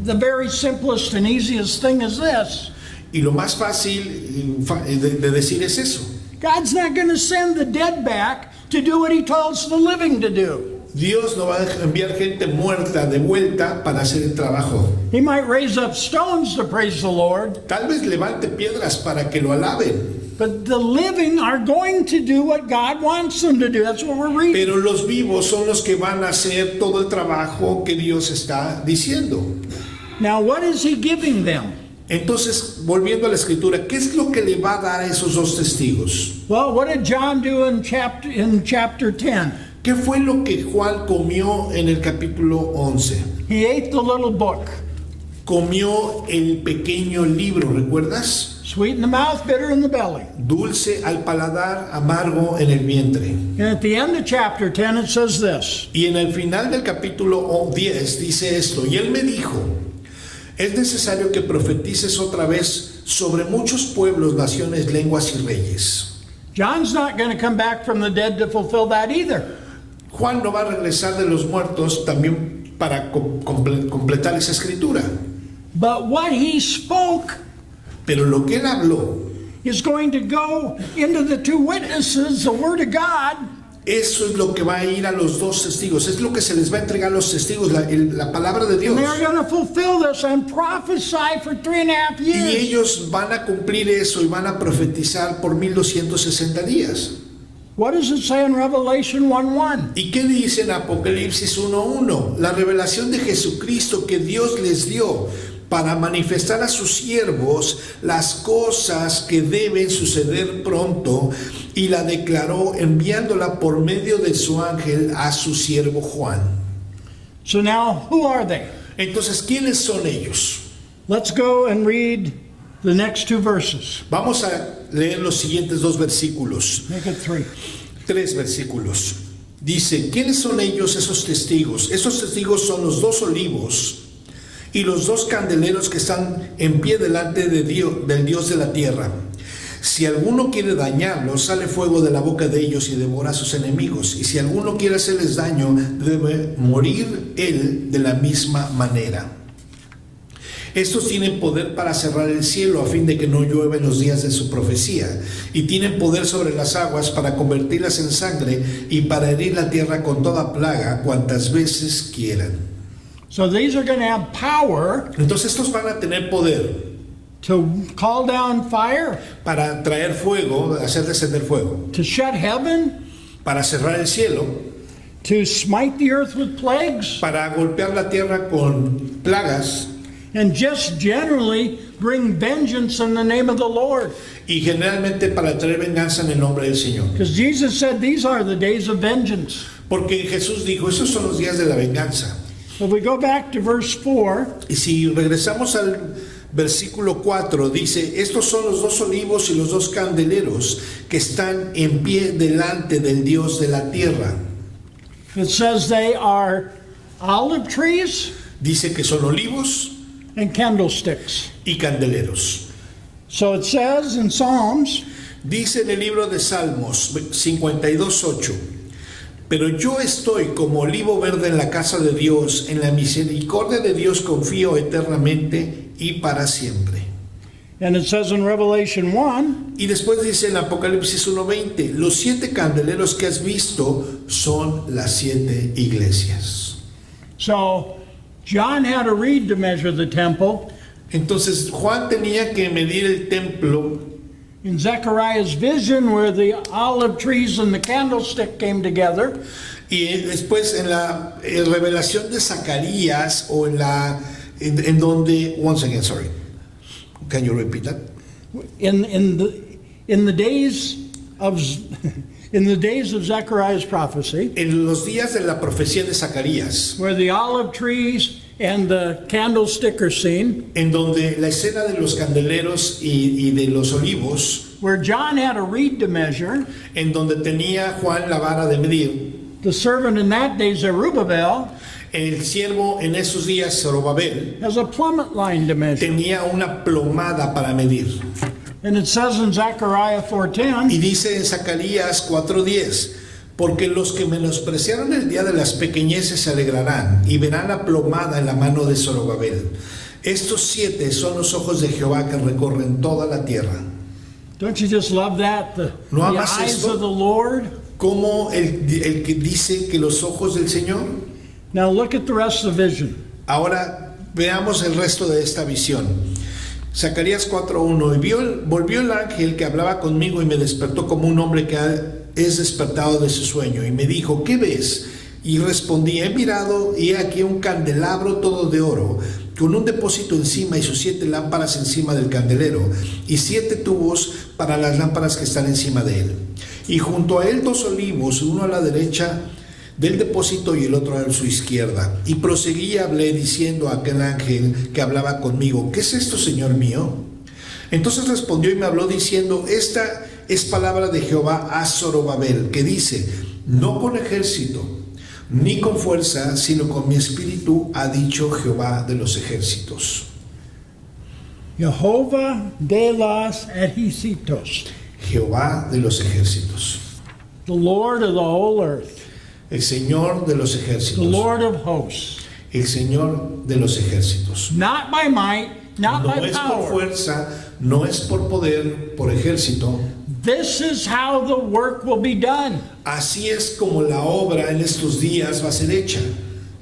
the very simplest and easiest thing is this. Y lo más fácil de decir es eso. God's not going to send the dead back to do what he tells the living to do. Dios no va a enviar gente muerta de vuelta para hacer el trabajo. He might raise up stones to praise the Lord, Tal vez levante piedras para que lo alaben, but the living are going to do what God wants them to do. That's what we're reading. pero los vivos son los que van a hacer todo el trabajo que Dios está diciendo. Now, what is he giving them? Entonces, volviendo a la escritura, ¿qué es lo que le va a dar a esos 2 testigos? Well, what did John do in chapter 10? ¿Qué fue lo que Juan comió en el capítulo 11? He ate the little book. Comió el pequeño libro, ¿recuerdas? Sweet in the mouth, bitter in the belly. Dulce al paladar, amargo en el vientre. And at the end of chapter 10, it says this. Y en el final del capítulo 10 dice esto, y él me dijo, es necesario que profetices otra vez sobre muchos pueblos, naciones, lenguas y reyes. John's not going to come back from the dead to fulfill that either. Juan no va a regresar de los muertos también para completar esa escritura. But what he spoke Pero lo que él habló, is going to go into the 2 witnesses, the Word of God, eso es lo que va a ir a los 2 testigos, es lo que se les va a entregar a los testigos, la palabra de Dios. and they're going to fulfill this and prophesy for 3.5 Y years. ellos van a cumplir eso y van a profetizar por 1260 días. What does it say in Revelation 1:1? ¿Y qué dice en Apocalipsis 1:1? La revelación de Jesucristo que Dios les dio para manifestar a sus siervos las cosas que deben suceder pronto, y la declaró enviándola por medio de su ángel a su siervo Juan. So now, who are they? Entonces, ¿quiénes son ellos? Let's go and read the next 2 verses. Vamos a leer los siguientes 2 versículos. Make it 3. 3 versículos. Dice, ¿quiénes son ellos, esos testigos? Esos testigos son los 2 olivos y los 2 candeleros que están en pie delante de Dios, del Dios de la tierra. Si alguno quiere dañarlos, sale fuego de la boca de ellos y devora a sus enemigos. Y si alguno quiere hacerles daño, debe morir él de la misma manera. Estos tienen poder para cerrar el cielo a fin de que no llueva en los días de su profecía, y tienen poder sobre las aguas para convertirlas en sangre y para herir la tierra con toda plaga cuantas veces quieran. So these are going to have power Entonces estos van a tener poder to call down fire, para traer fuego, hacer descender fuego, to shut heaven, para cerrar el cielo, to smite the earth with plagues, para golpear la tierra con plagas, and just generally bring vengeance in the name of the Lord. y generalmente para traer venganza en el nombre del Señor. Because Jesus said these are the days of vengeance. Porque Jesús dijo, esos son los días de la venganza. If we go back to verse 4, Y si regresamos al versículo 4, dice, estos son los 2 olivos y los 2 candeleros que están en pie delante del Dios de la tierra. it says they are olive trees Dice que son olivos and candlesticks. y candeleros. So it says in Psalms, Dice en el libro de Salmos 52:8, pero yo estoy como olivo verde en la casa de Dios, en la misericordia de Dios confío eternamente y para siempre. And it says in Revelation 1, Y después dice en Apocalipsis 1:20, los 7 candeleros que has visto son las 7 iglesias. so John had a reed to measure the temple. Entonces Juan tenía que medir el templo. In Zechariah's vision, where the olive trees and the candlestick came together, Y después en la revelación de Zacarías o en donde, once again, sorry, can you repeat that? in the days of in the days of Zechariah's prophecy, En los días de la profecía de Zacarías, where the olive trees and the candlestick are seen, en donde la escena de los candeleros y de los olivos, where John had a reed to measure, en donde tenía Juan la vara de medir, the servant in that day, Zerubbabel, el siervo en esos días, Zorobabel, has a plummet line to measure. tenía una plomada para medir. And it says in Zechariah Y 4:10, dice en Zacarías 4:10, porque los que menospreciaron el día de las pequeñeces se alegrarán y verán la plomada en la mano de Zorobabel. Estos 7 son los ojos de Jehová que recorren toda la tierra. don't you just love that? The ¿No amas eyes esto? of the Lord. Como el que dice que los ojos del Señor. Now look at the rest of the vision. Ahora veamos el resto de esta visión. Zacarías 4:1, y volvió el ángel que hablaba conmigo y me despertó como un hombre que es despertado de su sueño, y me dijo, ¿qué ves? Y respondí, he mirado y he aquí un candelabro todo de oro, con un depósito encima y sus 7 lámparas encima del candelero, y 7 tubos para las lámparas que están encima de él. Y junto a él 2 olivos, uno a la derecha del depósito y el otro a su izquierda. Y proseguí y hablé diciendo a aquel ángel que hablaba conmigo, ¿qué es esto, Señor mío? Entonces respondió y me habló diciendo, esta es palabra de Jehová a Zorobabel, que dice, no con ejército, ni con fuerza, sino con mi espíritu, ha dicho Jehová de los ejércitos. Jehovah de los ejércitos, Jehová de los ejércitos, the Lord of the whole earth, el Señor de los the ejércitos, Lord of hosts. el Señor de los ejércitos. Not by might, not No by es por power. fuerza, no es por poder, por ejército. This is how the work will be done. Así es como la obra en estos días va a ser hecha,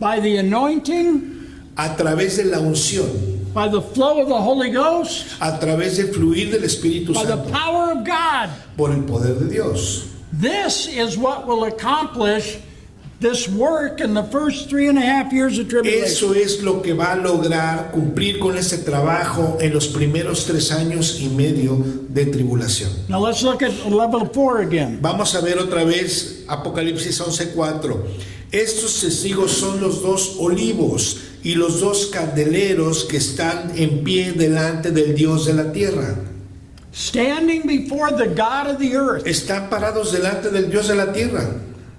By the anointing, a través de la unción, by the flow of the Holy Ghost, a través del fluir del Espíritu by the Santo, power of God. por el poder de Dios. This is what will accomplish this work in the first 3.5 years of tribulation. Eso es lo que va a lograr cumplir con ese trabajo en los primeros 3 años y medio de tribulación. Now let's look at level 4 again. Vamos a ver otra vez Apocalipsis 11:4. Estos testigos son los 2 olivos y los 2 candeleros que están en pie delante del Dios de la tierra. Standing before the God of the earth. Están parados delante del Dios de la tierra.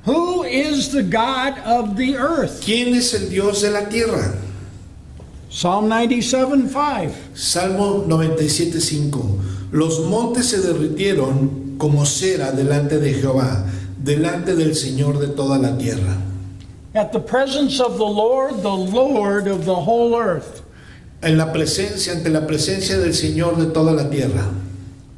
Who is the God of the earth? ¿Quién es el Dios de la tierra? Psalm 97:5. Salmo 97:5. Los montes se derritieron como cera delante de Jehová, delante del Señor de toda la tierra. At the presence of the Lord of the whole earth. En la presencia, ante la presencia del Señor de toda la tierra.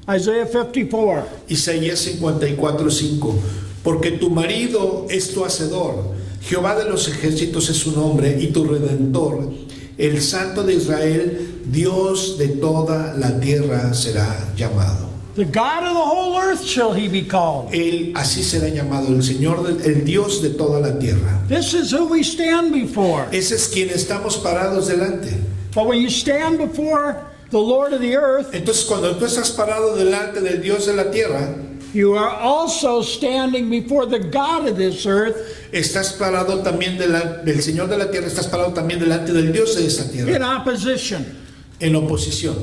Isaiah 54. Isaías 54:5. Porque tu marido es tu hacedor, Jehová de los ejércitos es su nombre, y tu redentor, el Santo de Israel, Dios de toda la tierra será llamado. The God of the whole earth shall he be called. Él así será llamado, el Señor, el Dios de toda la tierra. This is who we stand before. Ese es quien estamos parados delante. But when you stand before the Lord of the earth, Entonces, cuando tú estás parado delante del Dios de la tierra, you are also standing before the God of this earth estás parado también del Señor de la tierra, estás parado también delante del Dios de esta in tierra, opposition. en oposición.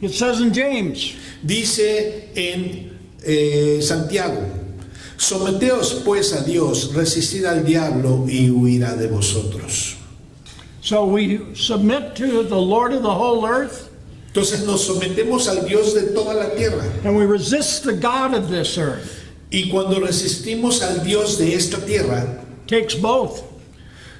It says in James, Dice en Santiago, someteos pues a Dios, resistid al diablo y huirá de vosotros. so we submit to the Lord of the whole earth Entonces nos sometemos al Dios de toda la tierra. and we resist the God of this earth. Y cuando resistimos al Dios de esta tierra, Takes both.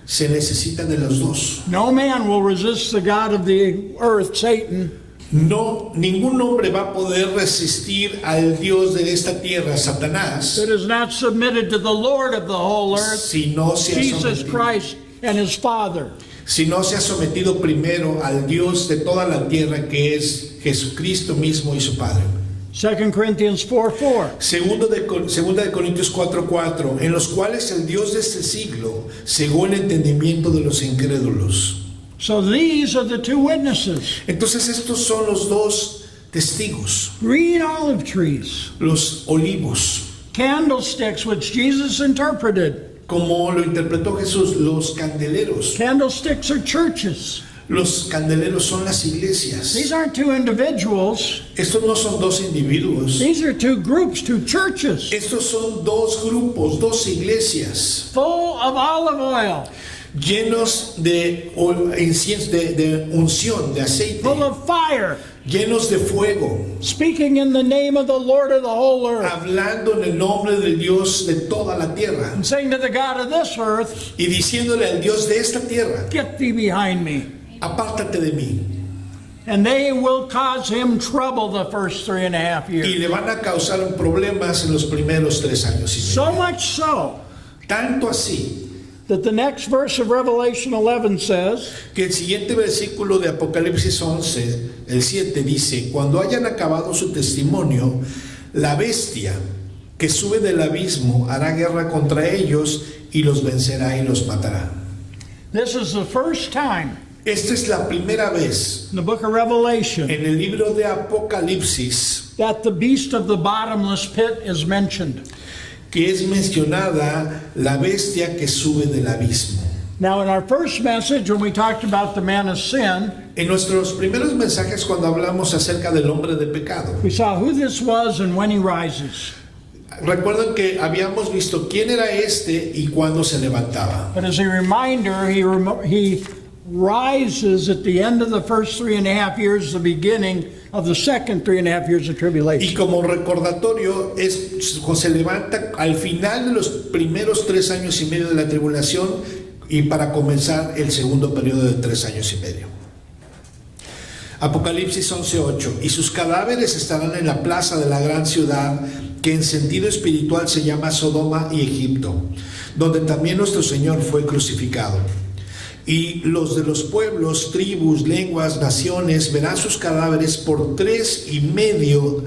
se necesita de los dos. No man will resist the God of the earth, Satan, No, ningún hombre va a poder resistir al Dios de esta tierra, Satanás, that is not submitted to the Lord of the whole earth, si no se ha Jesus sometido, Christ and his Father. si no se ha sometido primero al Dios de toda la tierra, que es Jesucristo mismo y su Padre. 2 Corinthians 4:4. Segunda de Corintios 4:4, en los cuales el Dios de este siglo cegó el entendimiento de los incrédulos. So these are the two witnesses. Entonces estos son los dos testigos, Green olive trees, los olivos, candlesticks, which Jesus interpreted. como lo interpretó Jesús, los candeleros. Candlesticks are churches. Los candeleros son las iglesias. These aren't two individuals. Estos no son dos individuos. These are two groups, two churches, Estos son dos grupos, dos iglesias, full of olive oil, llenos de incienso, de unción, de aceite, full of fire, llenos de fuego, speaking in the name of the Lord of the whole earth, hablando en el nombre del Dios de toda la tierra and saying to the God of this earth, y diciéndole al Dios de esta tierra: get thee behind me. apártate de mí. And they will cause him trouble the first 3.5 Y years. le van a causar problemas en los primeros 3 años y medio. So much so Tanto así that the next verse of Revelation 11 says, que el siguiente versículo de Apocalipsis 11, el 7, dice: cuando hayan acabado su testimonio, la bestia que sube del abismo hará guerra contra ellos y los vencerá y los matará. this is the first time Esta es la primera vez in the book of Revelation en el libro de Apocalipsis that the beast of the bottomless pit is mentioned. que es mencionada la bestia que sube del abismo. Now, in our first message, when we talked about the man of sin, En nuestros primeros mensajes, cuando hablamos acerca del hombre de pecado, we saw who this was and when he rises. recuerdan que habíamos visto quién era este y cuándo se levantaba. But as a reminder, he rises at the end of the first 3.5 years, the beginning of the second 3.5 years of Y tribulation. como recordatorio, se levanta al final de los primeros 3 años y medio de la tribulación y para comenzar el segundo periodo de 3 años y medio. Apocalipsis 11:8, y sus cadáveres estarán en la plaza de la gran ciudad, que en sentido espiritual se llama Sodoma y Egipto, donde también nuestro Señor fue crucificado. Y los de los pueblos, tribus, lenguas, naciones verán sus cadáveres por 3.5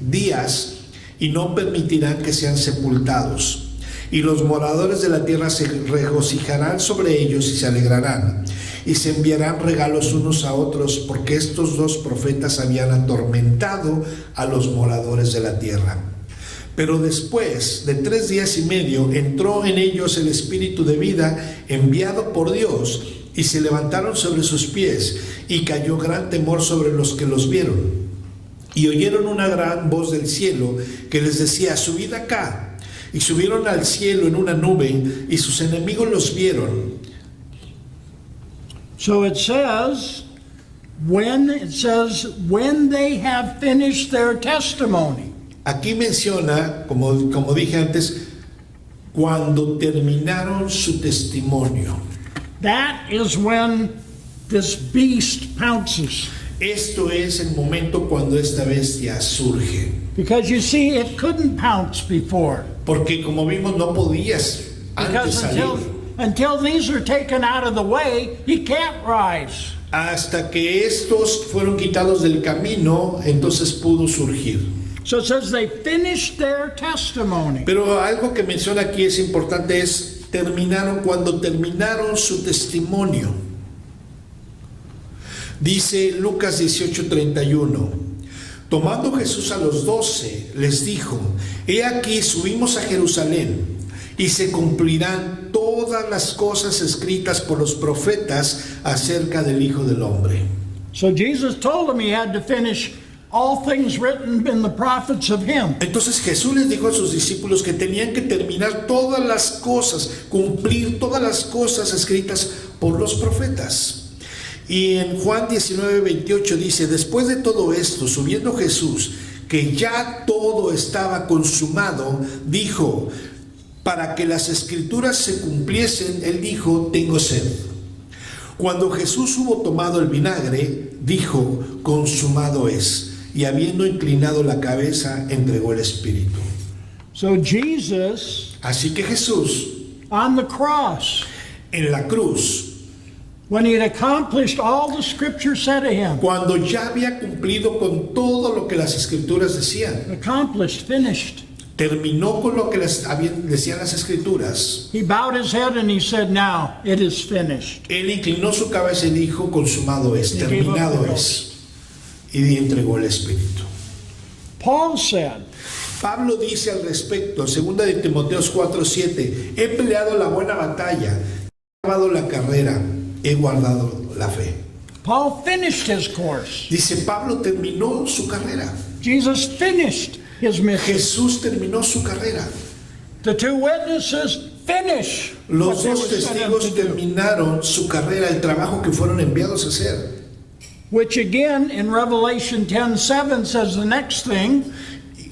días y no permitirán que sean sepultados. Y los moradores de la tierra se regocijarán sobre ellos y se alegrarán. Y se enviarán regalos unos a otros, porque estos dos profetas habían atormentado a los moradores de la tierra. Pero después de 3 días y medio entró en ellos el espíritu de vida enviado por Dios, y se levantaron sobre sus pies, y cayó gran temor sobre los que los vieron. Y oyeron una gran voz del cielo que les decía: subid acá. Y subieron al cielo en una nube, y sus enemigos los vieron. So it says, when they have finished their testimony. Aquí menciona, como dije antes, cuando terminaron su testimonio. That is when this beast pounces. Esto es el momento cuando esta bestia surge. Because you see, it couldn't pounce before. Porque como vimos, no podías antes Because salir. until these are taken out of the way, he can't rise. Hasta que estos fueron quitados del camino, entonces pudo surgir. So it says they finished their testimony. Pero algo que menciona aquí es importante, es cuando terminaron su testimonio. Dice Lucas 18:31, tomando Jesús a los 12, les dijo: he aquí subimos a Jerusalén, y se cumplirán todas las cosas escritas por los profetas acerca del Hijo del Hombre. So Jesus told them he had to finish all things written in the prophets of him. Entonces Jesús les dijo a sus discípulos que tenían que terminar todas las cosas, cumplir todas las cosas escritas por los profetas. Y en Juan 19:28 dice: después de todo esto, subiendo Jesús, que ya todo estaba consumado, dijo: para que las escrituras se cumpliesen, él dijo: tengo sed. Cuando Jesús hubo tomado el vinagre, dijo, consumado es. Y habiendo inclinado la cabeza, entregó el espíritu. So Jesus, Así que Jesús, on the cross, en la cruz, when he had accomplished all the scripture said of him, cuando ya había cumplido con todo lo que las escrituras decían, accomplished, finished, terminó con lo que decían las escrituras, he bowed his head and he said, now it is finished. él inclinó su cabeza y dijo, consumado es, He gave up terminado the es. Y entregó el espíritu. Paul said, Pablo dice al respecto, 2 de Timoteo 4:7, he peleado la buena batalla, he acabado la carrera, he guardado la fe. Paul finished his course. Dice, Pablo terminó su carrera. Jesus finished his mission. Jesús terminó su carrera. The two witnesses finish Los what they dos were sent out testigos to do. terminaron su carrera, el trabajo que fueron enviados a hacer. Which again in Revelation 10:7 says the next thing,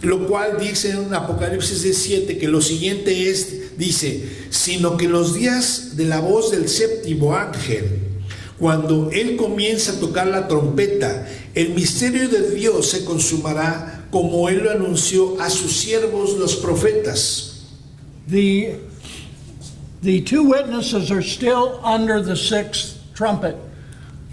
Lo cual dice en Apocalipsis 17 que lo siguiente es, dice, sino que en los días de la voz del séptimo ángel, cuando él comienza a tocar la trompeta, el misterio de Dios se consumará como él lo anunció a sus siervos los profetas. the two witnesses are still under the sixth trumpet.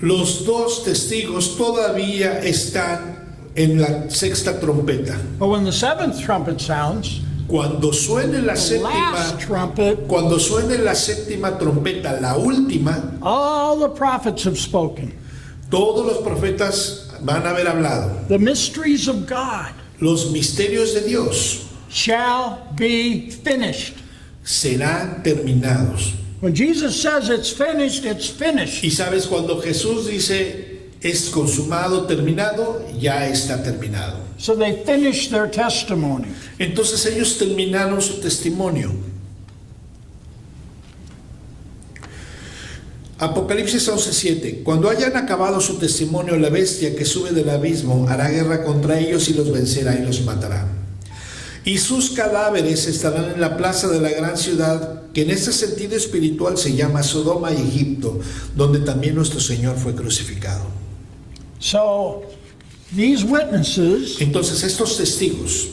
Los dos testigos todavía están en la sexta trompeta. But when the seventh trumpet sounds, Cuando suene la the last séptima, trumpet, cuando suene la séptima trompeta, la última, all the prophets have spoken. todos los profetas van a haber hablado. The mysteries of God Los misterios de Dios shall be finished. serán terminados. When Jesus says it's finished, it's finished. Y sabes, cuando Jesús dice es consumado, terminado, ya está terminado. So they finished their testimony. Entonces ellos terminaron su testimonio. Apocalipsis 11:7. Cuando hayan acabado su testimonio, la bestia que sube del abismo hará guerra contra ellos y los vencerá y los matará. Y sus cadáveres estarán en la plaza de la gran ciudad, que en este sentido espiritual se llama Sodoma y Egipto, donde también nuestro Señor fue crucificado. So these witnesses, Entonces estos testigos,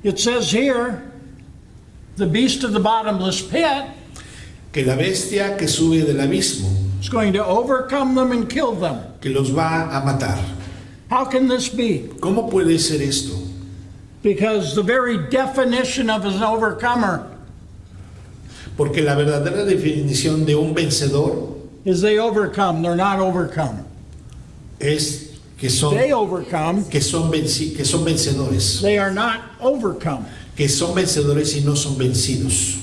it says here, the beast of the bottomless pit que la bestia que sube del abismo, is going to overcome them and kill them. que los va a matar. How can this be? ¿Cómo puede ser esto? Because the very definition of an overcomer Porque la verdadera definición de un vencedor is they overcome, they're not overcome. es que son They overcome, vencedores, they are not overcome. que son vencedores y no son vencidos.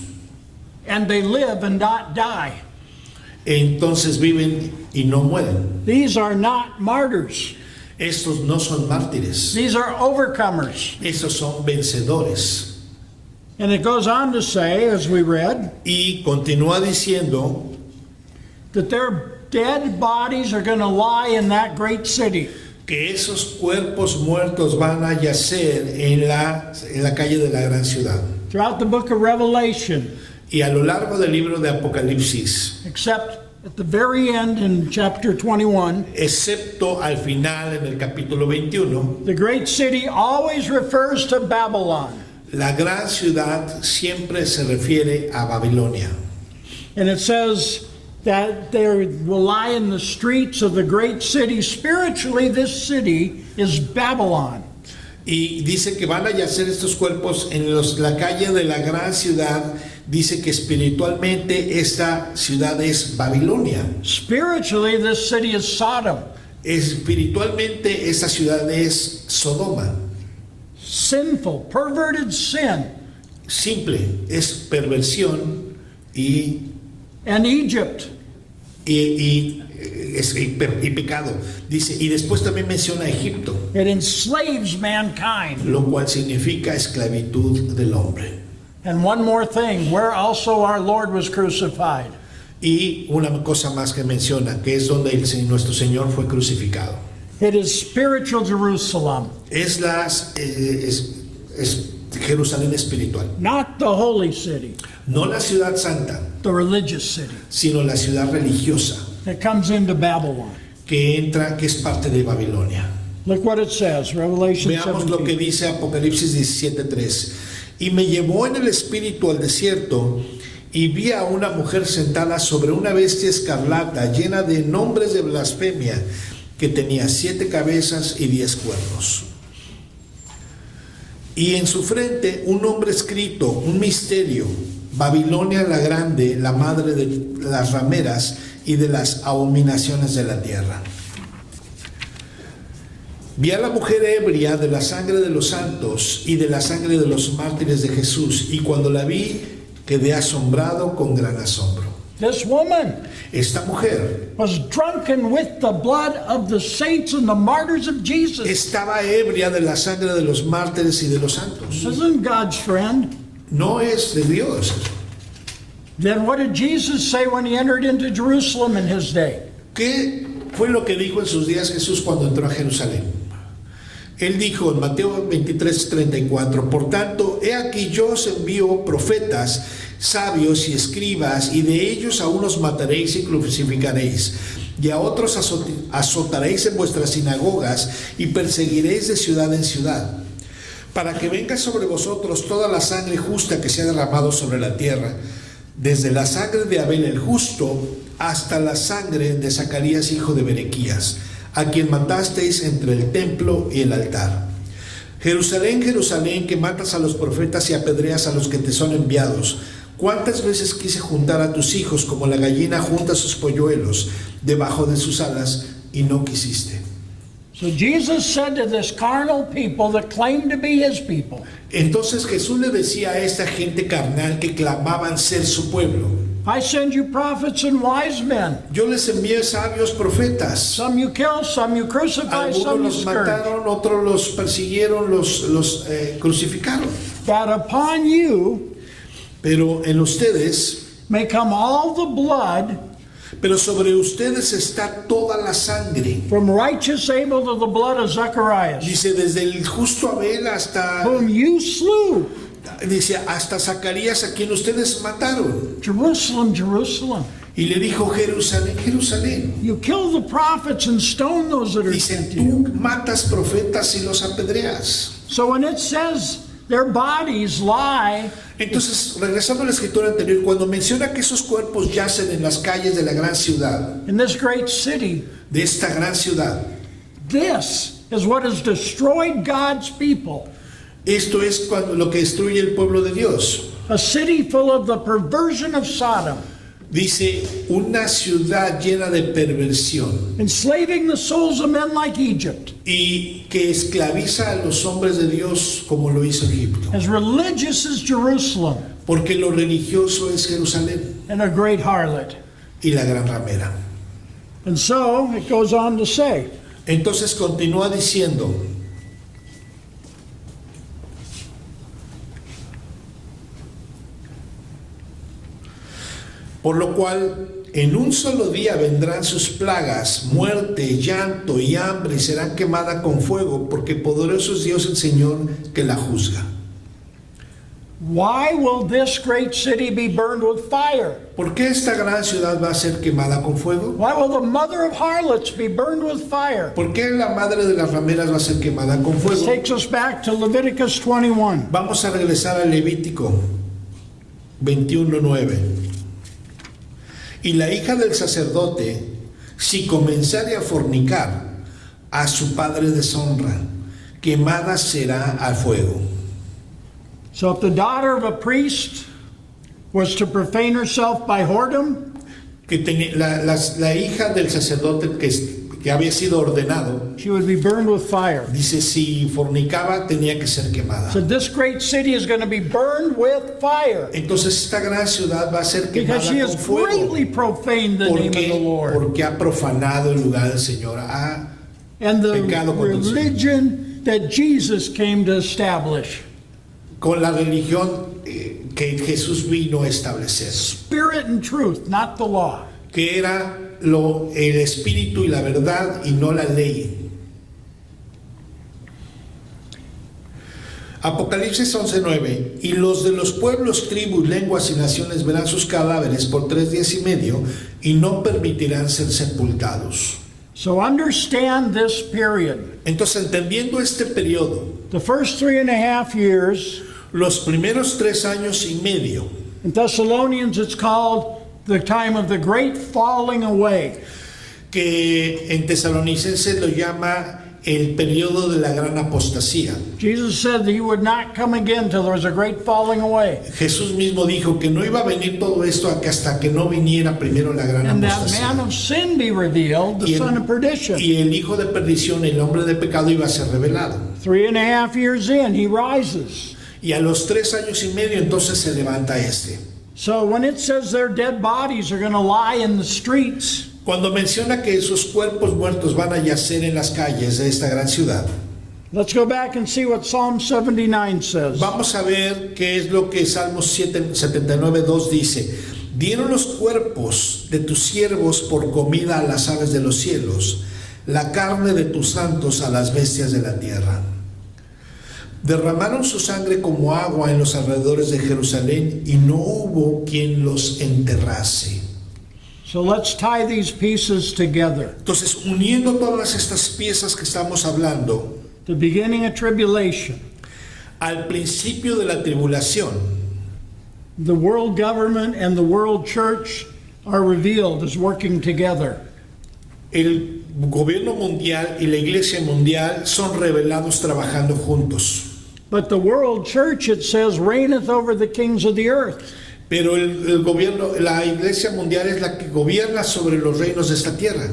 And they live and not die. Entonces viven y no mueren. These are not martyrs. Estos no son mártires, These are overcomers. estos son vencedores. And it goes on to say, as we read, Y continúa diciendo that their dead bodies are going to lie in that great city. que esos cuerpos muertos van a yacer en la calle de la gran ciudad. Throughout the book of Revelation, Y a lo largo del libro de Apocalipsis, except at the very end in chapter 21, excepto al final en el capítulo 21, the great city always refers to Babylon. la gran ciudad siempre se refiere a Babilonia. And it says that they will lie in the streets of the great city. Spiritually, this city is Babylon. Y dice que van a yacer estos cuerpos en la calle de la gran ciudad. Dice que espiritualmente esta ciudad es Babilonia. Spiritually, this city is Sodom. Espiritualmente esta ciudad es Sodoma. Sinful, perverted sin. Simple, es perversión y And Egypt. y pecado. Dice, y después también menciona Egipto, It enslaves mankind. lo cual significa esclavitud del hombre. And one more thing, where also our Lord was crucified. Y una cosa más que menciona, que es donde nuestro Señor fue crucificado. It is spiritual Jerusalem, Es Jerusalén espiritual, not the holy city, no la ciudad santa, the religious city. sino la ciudad religiosa. that comes into Babylon. que es parte de Babilonia. Look what it says, Revelation Veamos lo que 17. dice Apocalipsis 17:3. Y me llevó en el espíritu al desierto y vi a una mujer sentada sobre una bestia escarlata llena de nombres de blasfemia, que tenía 7 cabezas y 10 cuernos. Y en su frente un nombre escrito, un misterio: Babilonia la grande, la madre de las rameras y de las abominaciones de la tierra. Vi a la mujer ebria de la sangre de los santos y de la sangre de los mártires de Jesús, y cuando la vi quedé asombrado con gran asombro. This woman Esta mujer was drunken with the blood of the saints and the martyrs of Jesus. estaba ebria de la sangre de los mártires y de los santos. Isn't God's friend? No es de Dios. Then what did Jesus say when he entered into Jerusalem in his day? ¿Qué fue lo que dijo en sus días Jesús cuando entró a Jerusalén? Él dijo en Mateo 23:34, por tanto, he aquí yo os envío profetas, sabios y escribas, y de ellos a unos mataréis y crucificaréis, y a otros azotaréis en vuestras sinagogas y perseguiréis de ciudad en ciudad, para que venga sobre vosotros toda la sangre justa que se ha derramado sobre la tierra, desde la sangre de Abel el justo hasta la sangre de Zacarías hijo de Berequías, a quien matasteis entre el templo y el altar. Jerusalén, Jerusalén, que matas a los profetas y apedreas a los que te son enviados. ¿Cuántas veces quise juntar a tus hijos como la gallina junta sus polluelos debajo de sus alas y no quisiste? So Jesus said to this carnal people that claimed to be his people, Entonces Jesús le decía a esta gente carnal que clamaban ser su pueblo: I send you prophets and wise men. yo les envié sabios profetas. Some you kill, some you crucify, Algunos some you los scourge. mataron, otros los persiguieron, los crucificaron. That upon you Pero en ustedes, may come all the blood, pero sobre ustedes está toda la sangre. from righteous Abel to the blood of Zacharias, Dice, desde el justo Abel hasta, whom you slew. dice, hasta Zacarías, a quien ustedes mataron. Jerusalem, Jerusalem, Y le dijo, Jerusalén, Jerusalén. you kill the prophets and stone those that are Dice, sent to you. tú matas profetas y los apedreas. So when it says their bodies lie, Entonces, regresando a la escritura anterior, cuando menciona que esos cuerpos yacen en las calles de la gran ciudad, in this great city, de esta gran ciudad, this is what has destroyed God's people. esto es lo que destruye el pueblo de Dios. A city full of the perversion of Sodom, Dice, una ciudad llena de perversión enslaving the souls of men like Egypt, y que esclaviza a los hombres de Dios como lo hizo Egipto. as religious as Jerusalem, Porque lo religioso es Jerusalén and a great harlot. y la gran ramera. And so it goes on to say, Entonces continúa diciendo, por lo cual en un solo día vendrán sus plagas, muerte, llanto y hambre, y serán quemadas con fuego, porque poderoso es Dios el Señor que la juzga. why will this great city be burned with fire? ¿Por qué esta gran ciudad va a ser quemada con fuego? Why will the mother of harlots be burned with fire? ¿Por qué la madre de las rameras va a ser quemada con This fuego? takes us back to Leviticus 21. Vamos a regresar a Levítico 21:9. Y la hija del sacerdote, si comenzare a fornicar, a su padre deshonra, quemada será al fuego. So if the daughter of a priest was to profane herself by whoredom, Que la hija del sacerdote que había sido ordenado, she would be burned with fire. dice, si fornicaba tenía que ser quemada. So this great city is going to be burned with fire Entonces esta gran ciudad va a ser because quemada she con has fuego. greatly profaned the ¿Por name of the qué? Lord Porque ha profanado el lugar del Señor. and the pecado contra el Señor. religion that Jesus came to establish. Con la religión que Jesús vino a establecer, Spirit and truth, not the law. que era el espíritu y la verdad y no la ley. Apocalipsis 11:9. Y los de los pueblos, tribus, lenguas y naciones verán sus cadáveres por 3 días y medio y no permitirán ser sepultados. So understand this period. Entonces, entendiendo este periodo, The first 3.5 years, los primeros 3 años y medio, in Thessalonians it's called the time of the great falling away. que en Tesalonicenses lo llama el periodo de la gran apostasía. Jesus said that he would not come again till there was a great falling away. Jesús mismo dijo que no iba a venir todo esto hasta que no viniera primero la gran And that man apostasía. of sin be revealed, the son of perdition. Y el hijo de perdición, el hombre de pecado, iba a ser revelado. 3.5 years in, he rises. Y a los 3 años y medio entonces se levanta este. So when it says their dead bodies are going to lie in the streets, Cuando menciona que sus cuerpos muertos van a yacer en las calles de esta gran ciudad, let's go back and see what Psalm 79 says. vamos a ver qué es lo que Salmos 79:2 dice. Dieron los cuerpos de tus siervos por comida a las aves de los cielos, la carne de tus santos a las bestias de la tierra. Derramaron su sangre como agua en los alrededores de Jerusalén y no hubo quien los enterrase. So let's tie these pieces together. Entonces, uniendo todas estas piezas que estamos hablando, The beginning of tribulation, al principio de la tribulación, the world government and the world church are revealed as working together. el gobierno mundial y la iglesia mundial son revelados trabajando juntos. But the world church, it says, reigneth over the kings of the earth. Pero el gobierno, la iglesia mundial es la que gobierna sobre los reinos de esta tierra.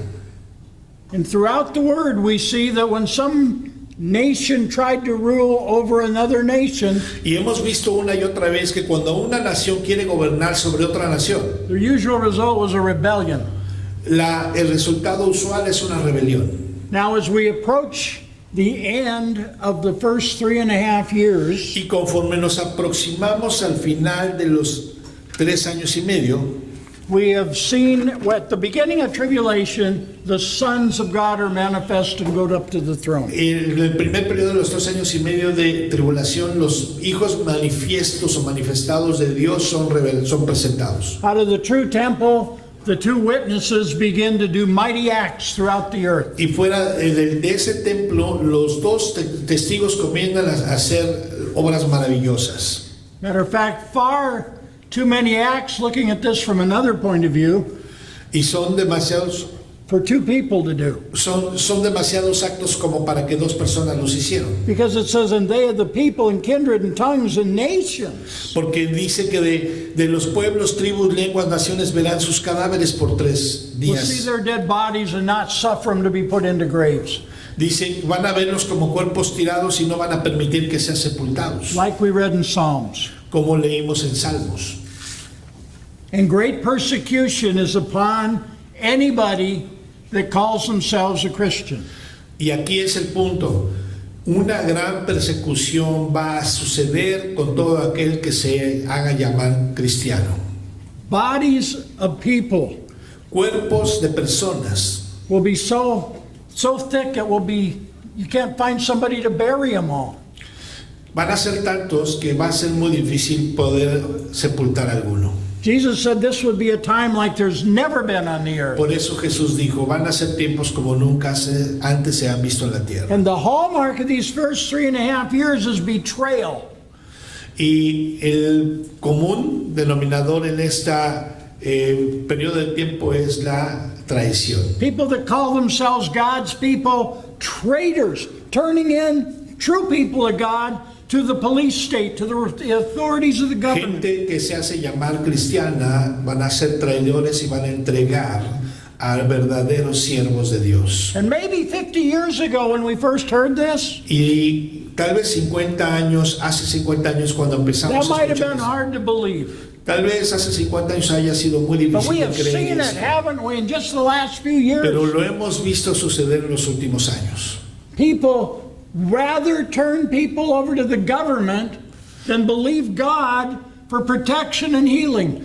And throughout the word, we see that when some nation tried to rule over another nation, Y hemos visto una y otra vez que cuando una nación quiere gobernar sobre otra nación, the usual result was a rebellion. el resultado usual es una rebelión. Now, as we approach the end of the first 3.5 years, Y conforme nos aproximamos al final de los 3 años y medio, we have seen at the beginning of tribulation, the sons of God are manifest and go up to the throne. en el primer periodo de los 3 años y medio de tribulación, los hijos manifiestos o manifestados de Dios son presentados. Out of the true temple, the two witnesses begin to do mighty acts throughout the earth. Y fuera de ese templo, los 2 testigos comienzan a hacer obras maravillosas. Matter of fact, far too many acts, looking at this from another point of view, Y son demasiados, for 2 people to do. son demasiados actos como para que 2 personas los hicieron. Because it says, and they of the people and kindred and tongues and nations. Porque dice que de los pueblos, tribus, lenguas, naciones verán sus cadáveres por 3 Will see días. their dead bodies and not suffer them to be put into graves. Dice, van a verlos como cuerpos tirados y no van a permitir que sean sepultados, Like we read in Psalms. como leímos en Salmos. And great persecution is upon anybody that calls themselves a Christian. Y aquí es el punto. Una gran persecución va a suceder con todo aquel que se haga llamar cristiano. Bodies of people Cuerpos de personas will be so thick it will be, you can't find somebody to bury them all. van a ser tantos que va a ser muy difícil poder sepultar a alguno. Jesus said this would be a time like there's never been on the earth. Por eso Jesús dijo, van a ser tiempos como nunca antes se han visto en la tierra. And the hallmark of these first 3.5 years is betrayal. Y el común denominador en esta periodo de tiempo es la traición. People that call themselves God's people, traitors, turning in true people of God to the police state, to the authorities of the government. Gente que se hace llamar cristiana van a ser traidores y van a entregar a verdaderos siervos de Dios. And maybe 50 years ago when we first heard this, Y tal vez 50 años, hace 50 años cuando empezamos that a might have escuchar been esto, hard to believe. tal vez hace 50 años haya sido muy But we difícil de have creer seen it, eso, haven't we, in just the last few years? pero lo hemos visto suceder en los últimos años. People rather turn people over to the government than believe God for protection and healing.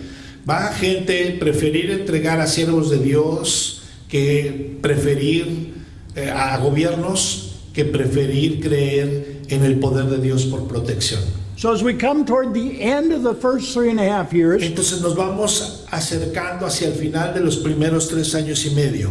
Va a gente preferir entregar a siervos de Dios que preferir a gobiernos, que preferir creer en el poder de Dios por protección. So as we come toward the end of the first 3.5 years, Entonces nos vamos acercando hacia el final de los primeros 3 años y medio.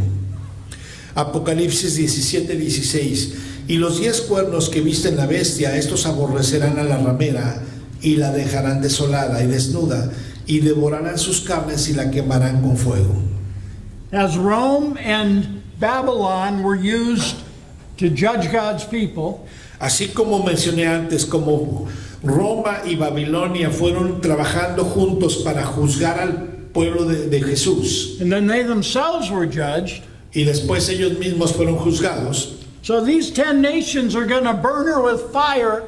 Apocalipsis 17:16. Y los 10 cuernos que viste en la bestia, estos aborrecerán a la ramera y la dejarán desolada y desnuda, y devorarán sus carnes y la quemarán con fuego. as Rome and Babylon were used to judge God's people, Así como mencioné antes, como Roma y Babilonia fueron trabajando juntos para juzgar al pueblo de Jesús, and then they themselves were judged. y después ellos mismos fueron juzgados, So these 10 nations are going to burn her with fire,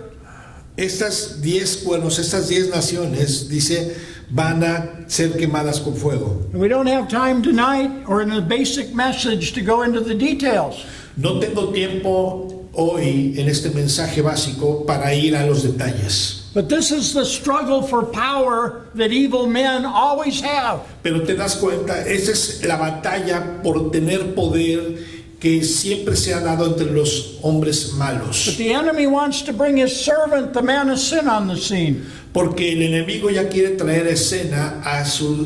estas 10 cuernos, estas 10 naciones, dice, van a ser quemadas con fuego. and we don't have time tonight or in a basic message to go into the details. No tengo tiempo hoy en este mensaje básico para ir a los detalles. But this is the struggle for power that evil men always have. Pero te das cuenta, esa es la batalla por tener poder que siempre se ha dado entre los hombres But malos. the enemy wants to bring his servant, the man of sin, on the scene. Porque el enemigo ya quiere traer escena a su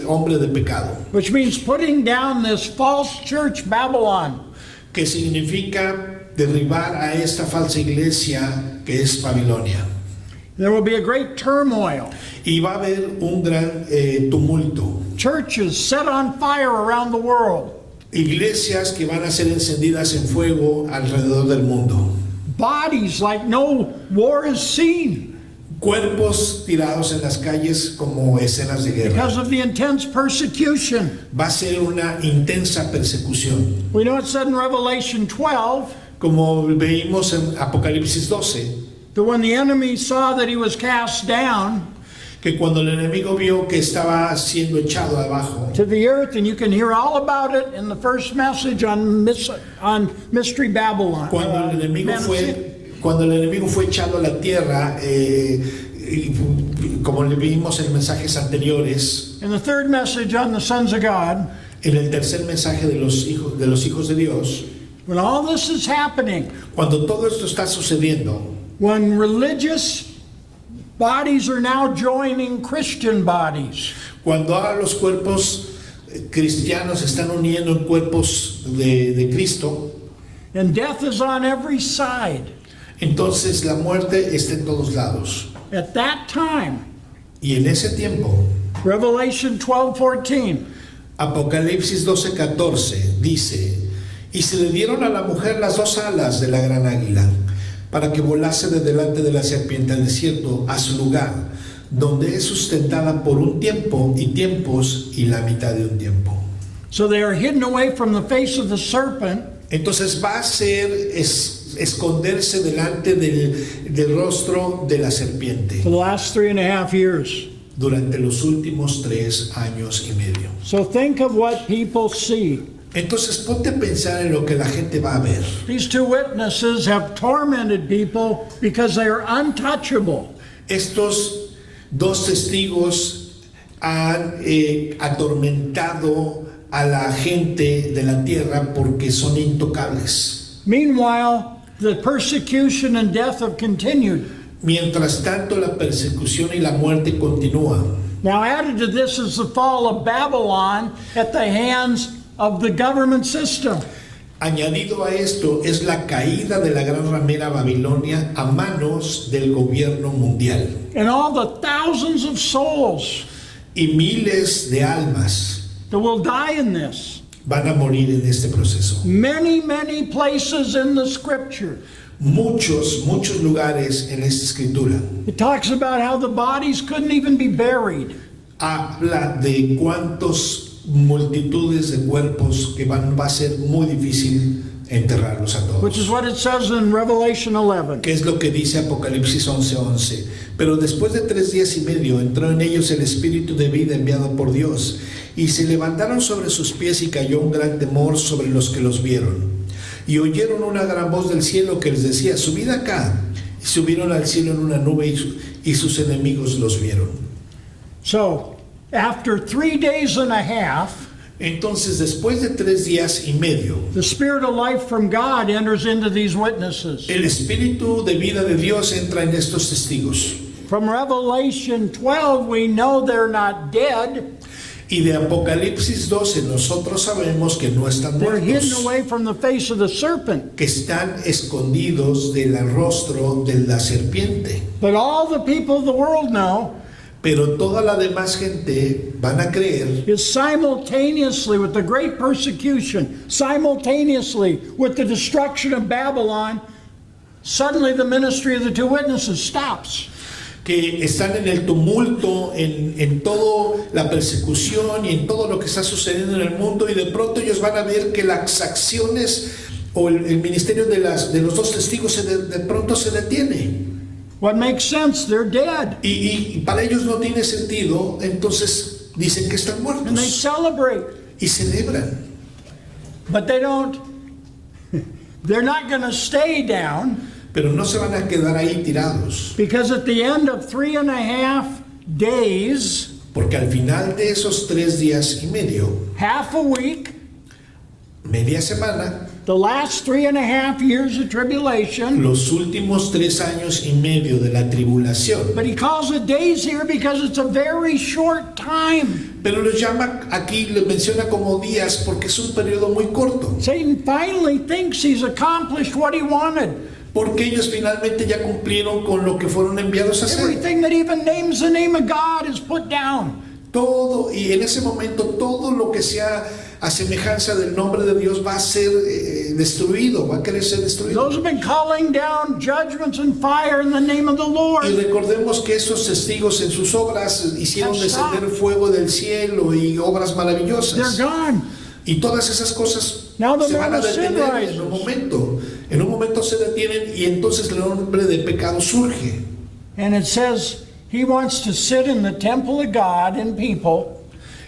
hombre de pecado, Which means putting down this false church, Babylon. que significa derribar a esta falsa iglesia que es Babilonia. There will be a great turmoil. Y va a haber un gran tumulto. Churches set on fire around the world. Iglesias que van a ser encendidas en fuego alrededor del mundo. Bodies like no war is seen Cuerpos tirados en las calles como escenas de guerra. because of the intense persecution. Va a ser una intensa persecución. We know it said in Revelation 12 Como veímos en Apocalipsis 12, that when the enemy saw that he was cast down que cuando el enemigo vio que estaba siendo echado abajo, to the earth, and you can hear all about it in the first message on Mystery Babylon. Cuando el enemigo fue echado a la tierra, como le vimos en mensajes anteriores, In the third message on the sons of God, en el tercer mensaje de los hijos de Dios, when all this is happening, cuando todo esto está sucediendo, when religious bodies are now joining Christian bodies, cuando ahora los cuerpos cristianos se están uniendo en cuerpos de Cristo, and death is on every side, entonces la muerte está en todos lados. at that time, Y en ese tiempo, Revelation 12:14, Apocalipsis 12:14 dice, y se le dieron a la mujer las 2 alas de la gran águila, para que volase de delante de la serpiente al desierto, a su lugar, donde es sustentada por un tiempo y tiempos y la mitad de un tiempo. so they are hidden away from the face of the serpent, Entonces va a ser esconderse delante del rostro de la serpiente for the last 3.5 years. durante los últimos 3 años y medio. So think of what people see. Entonces ponte a pensar en lo que la gente va a ver. These two witnesses have tormented people because they are untouchable. Estos 2 testigos han atormentado a la gente de la tierra porque son intocables. Meanwhile, the persecution and death have continued. Mientras tanto, la persecución y la muerte continúa. Now, added to this is the fall of Babylon at the hands of the government system. Añadido a esto es la caída de la gran ramera Babilonia a manos del gobierno mundial. And all the thousands of souls Y miles de almas that will die in this. van a morir en este proceso. Many, many places in the scripture, Muchos lugares en esta escritura it talks about how the bodies couldn't even be buried. habla de cuántos multitudes de cuerpos que va a ser muy difícil enterrarlos a Which is todos. what it says in Revelation 11. ¿Qué es lo que dice Apocalipsis 11:11? Pero después de 3 días y medio entró en ellos el espíritu de vida enviado por Dios, y se levantaron sobre sus pies y cayó un gran temor sobre los que los vieron. Y oyeron una gran voz del cielo que les decía, subid acá. Y subieron al cielo en una nube y sus enemigos los vieron. So, after 3 days and a half, Entonces, después de 3 días y medio, the Spirit of life from God enters into these witnesses. el espíritu de vida de Dios entra en estos testigos. From Revelation 12, we know they're not dead. Y de Apocalipsis 12 nosotros sabemos que no están They're hidden muertos, away from the face of the serpent. que están escondidos del rostro de la serpiente. But all the people of the world know Pero toda la demás gente van a creer is simultaneously with the great persecution, simultaneously with the destruction of Babylon, suddenly the ministry of the two witnesses stops. que están en el tumulto, en toda la persecución y en todo lo que está sucediendo en el mundo, y de pronto ellos van a ver que las acciones o el ministerio de los dos testigos de pronto se detiene. What makes sense? They're dead. Y para ellos no tiene sentido, entonces dicen que están And they muertos celebrate. y celebran. But they don't, they're not going to stay down, Pero no se van a quedar ahí tirados, because at the end of 3.5 days, porque al final de esos 3 días y medio, half a week, media semana, the last 3.5 years of tribulation, los últimos 3 años y medio de la tribulación. but he calls it days here because it's a very short time. Pero los llama aquí, los menciona como días porque es un periodo muy corto. Satan finally thinks he's accomplished what he wanted. Porque ellos finalmente ya cumplieron con lo que fueron enviados a hacer. Everything that even names the name of God is put down. Todo, y en ese momento todo lo que sea a semejanza del nombre de Dios va a ser destruido, va a querer ser destruido. Those have been calling down judgments and fire in the name of the Y Lord. recordemos que esos testigos en sus obras hicieron descender fuego del cielo y obras They're maravillosas. gone. Y todas esas cosas Now the se van a man of sin detener rises. en un momento. En un momento se detienen y entonces el hombre de pecado surge. And it says he wants to sit in the temple of God and people,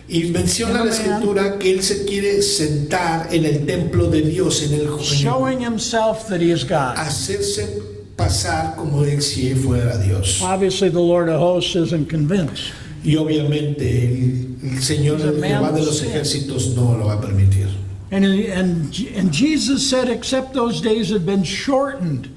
Y menciona la escritura que él se quiere sentar en el templo de Dios, showing himself that he is God. hacerse pasar como él si fuera Dios. Obviously, the Lord of hosts isn't convinced. Y obviamente el Señor He's a man Jehová de of los sin. ejércitos no lo va a permitir. And Jesus said, except those days had been shortened,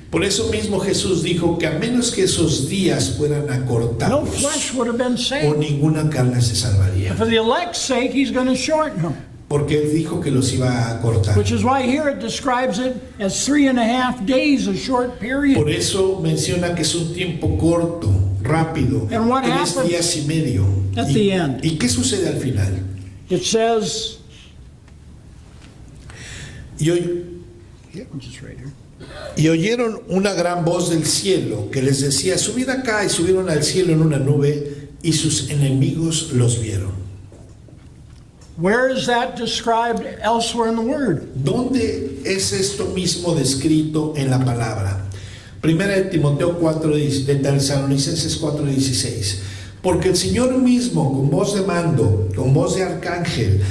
Por eso mismo Jesús dijo que a menos que esos días fueran no acortados, flesh would have been o saved. ninguna carne se salvaría. For the elect's sake, he's going to shorten them. Porque él dijo que los iba a cortar. Which is why here it describes it as 3.5 days, a short period. Por eso menciona que es un tiempo corto, rápido, And what 3 happened días y medio. at the end? ¿Y qué sucede al final? It says, Y, oy- just right here. y oyeron una gran voz del cielo que les decía, subid acá, y subieron al cielo en una nube, y sus enemigos los vieron. Where is that described elsewhere in the Word? ¿Dónde es esto mismo descrito en la palabra? Primera de Timoteo 4, de Tesalonicenses 4:16. Porque el Señor mismo, con voz de mando, con voz de arcángel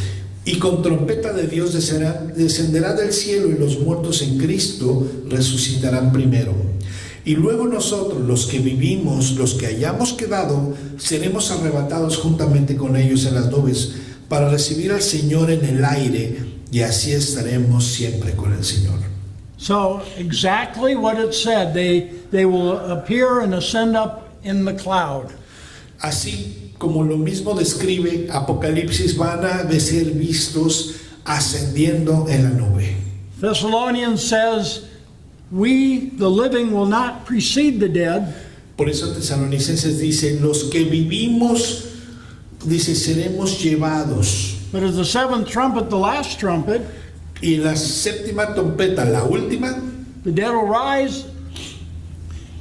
y con trompeta de Dios descenderá del cielo, y los muertos en Cristo resucitarán primero. Y luego nosotros, los que vivimos, los que hayamos quedado, seremos arrebatados juntamente con ellos en las nubes para recibir al Señor en el aire, y así estaremos siempre con el Señor. So, exactly what it said. They will appear and ascend up in the cloud. Así como lo mismo describe Apocalipsis, van a ser vistos ascendiendo en la nube. Thessalonians says, we, the living, will not precede the dead, Por eso Tesalonicenses dice, los que vivimos, dice, seremos llevados. but at the seventh trumpet, the last trumpet, Y la séptima trompeta, la última, the dead will rise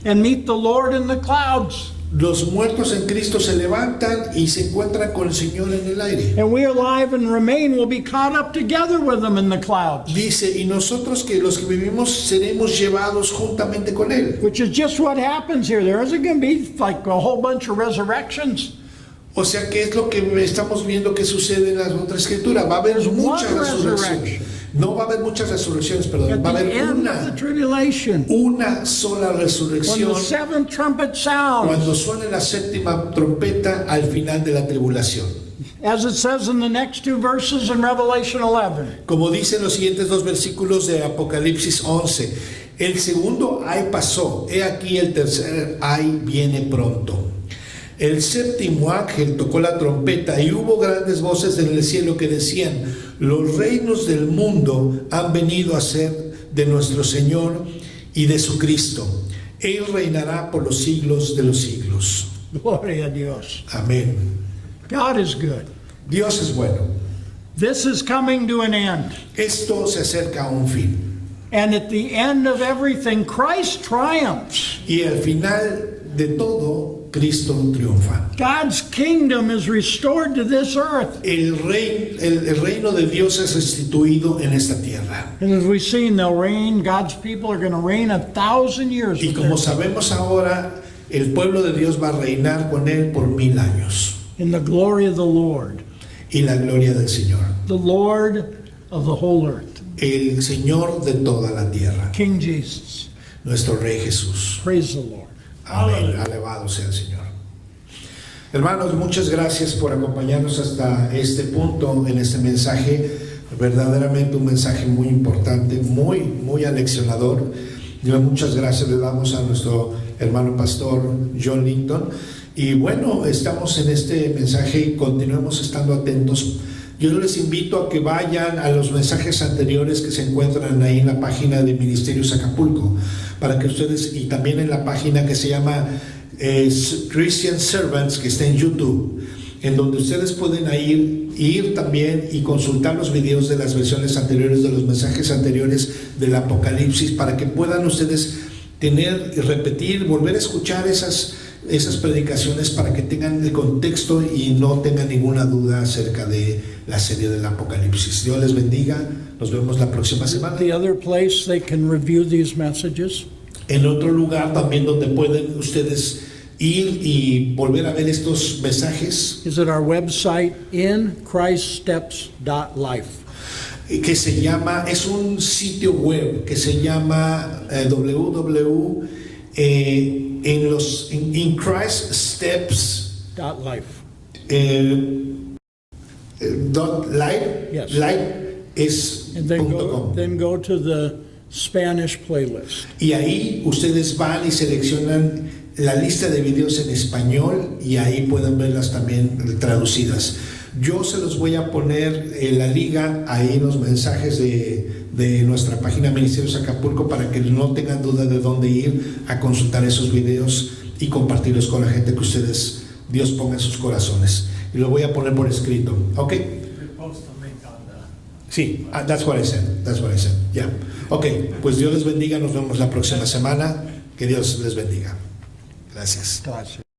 and meet the Lord in the clouds. los muertos en Cristo se levantan y se encuentran con el Señor en el aire. And we alive and remain will be caught up together with them in the clouds. Dice, y nosotros que los que vivimos seremos llevados juntamente con Él. Which is just what happens here. There isn't going to be like a whole bunch of resurrections. O sea, ¿qué es lo que estamos viendo que sucede en la otra escritura? Va a haber mucha one resurrección. resurrection. No va a haber muchas resurrecciones, perdón. At Va a the haber end of the tribulation, una sola when resurrección the seventh trumpet sounds, cuando suene la séptima trompeta al final de la tribulación. as it says in the next two verses in Revelation 11. Como dicen los siguientes dos versículos de Apocalipsis 11, el segundo ay pasó, he aquí el tercer ay viene pronto. El séptimo ángel tocó la trompeta y hubo grandes voces en el cielo que decían, los reinos del mundo han venido a ser de nuestro Señor y de su Cristo. Él reinará por los siglos de los siglos. Gloria a Dios. Amén. God is good. Dios es bueno. This is coming to an end. Esto se acerca a un fin. And at the end of everything, Christ triumphs. Y al final de todo, Cristo triunfa. God's kingdom is restored to this earth. El reino de Dios es restituido en esta tierra. And as we've seen, they'll reign, God's people are going to reign 1,000 years. Y como sabemos ahora, el pueblo de Dios va a reinar con él por 1000 años. In the glory of the Lord. Y la gloria del Señor. The Lord of the whole earth. El Señor de toda la tierra. King Jesus. Nuestro Rey Jesús. Praise the Lord. Amén. Alabado sea el Señor. Hermanos, muchas gracias por acompañarnos hasta este punto en este mensaje. Verdaderamente un mensaje muy importante, muy aleccionador. Y muchas gracias le damos a nuestro hermano pastor John Linton. Y bueno, estamos en este mensaje y continuemos estando atentos. Yo les invito a que vayan a los mensajes anteriores que se encuentran ahí en la página de Ministerios Acapulco, para que ustedes, y también en la página que se llama Christian Servants, que está en YouTube, en donde ustedes pueden ir también y consultar los videos de las versiones anteriores, de los mensajes anteriores del Apocalipsis, para que puedan ustedes tener y repetir, volver a escuchar esas predicaciones para que tengan el contexto y no tengan ninguna duda acerca de la serie del Apocalipsis. Dios les bendiga. Nos vemos la próxima semana. The other place they can review these messages En otro lugar también donde pueden ustedes ir y volver a ver estos mensajes, is at our website, inchriststeps.life. que se llama, es un sitio web que se llama .life. .live. Yes. Live es And then .com. go to the Spanish playlist. Y ahí ustedes van y seleccionan la lista de videos en español y ahí pueden verlas también traducidas. Yo se los voy a poner en la liga ahí en los mensajes de nuestra página Ministerios Acapulco para que no tengan duda de dónde ir a consultar esos videos y compartirlos con la gente que ustedes, Dios ponga en sus corazones. Y lo voy a poner por escrito. ¿Ok? Sí, that's what I said. Yeah. Ok, pues Dios les bendiga. Nos vemos la próxima semana. Que Dios les bendiga. Gracias. Gracias.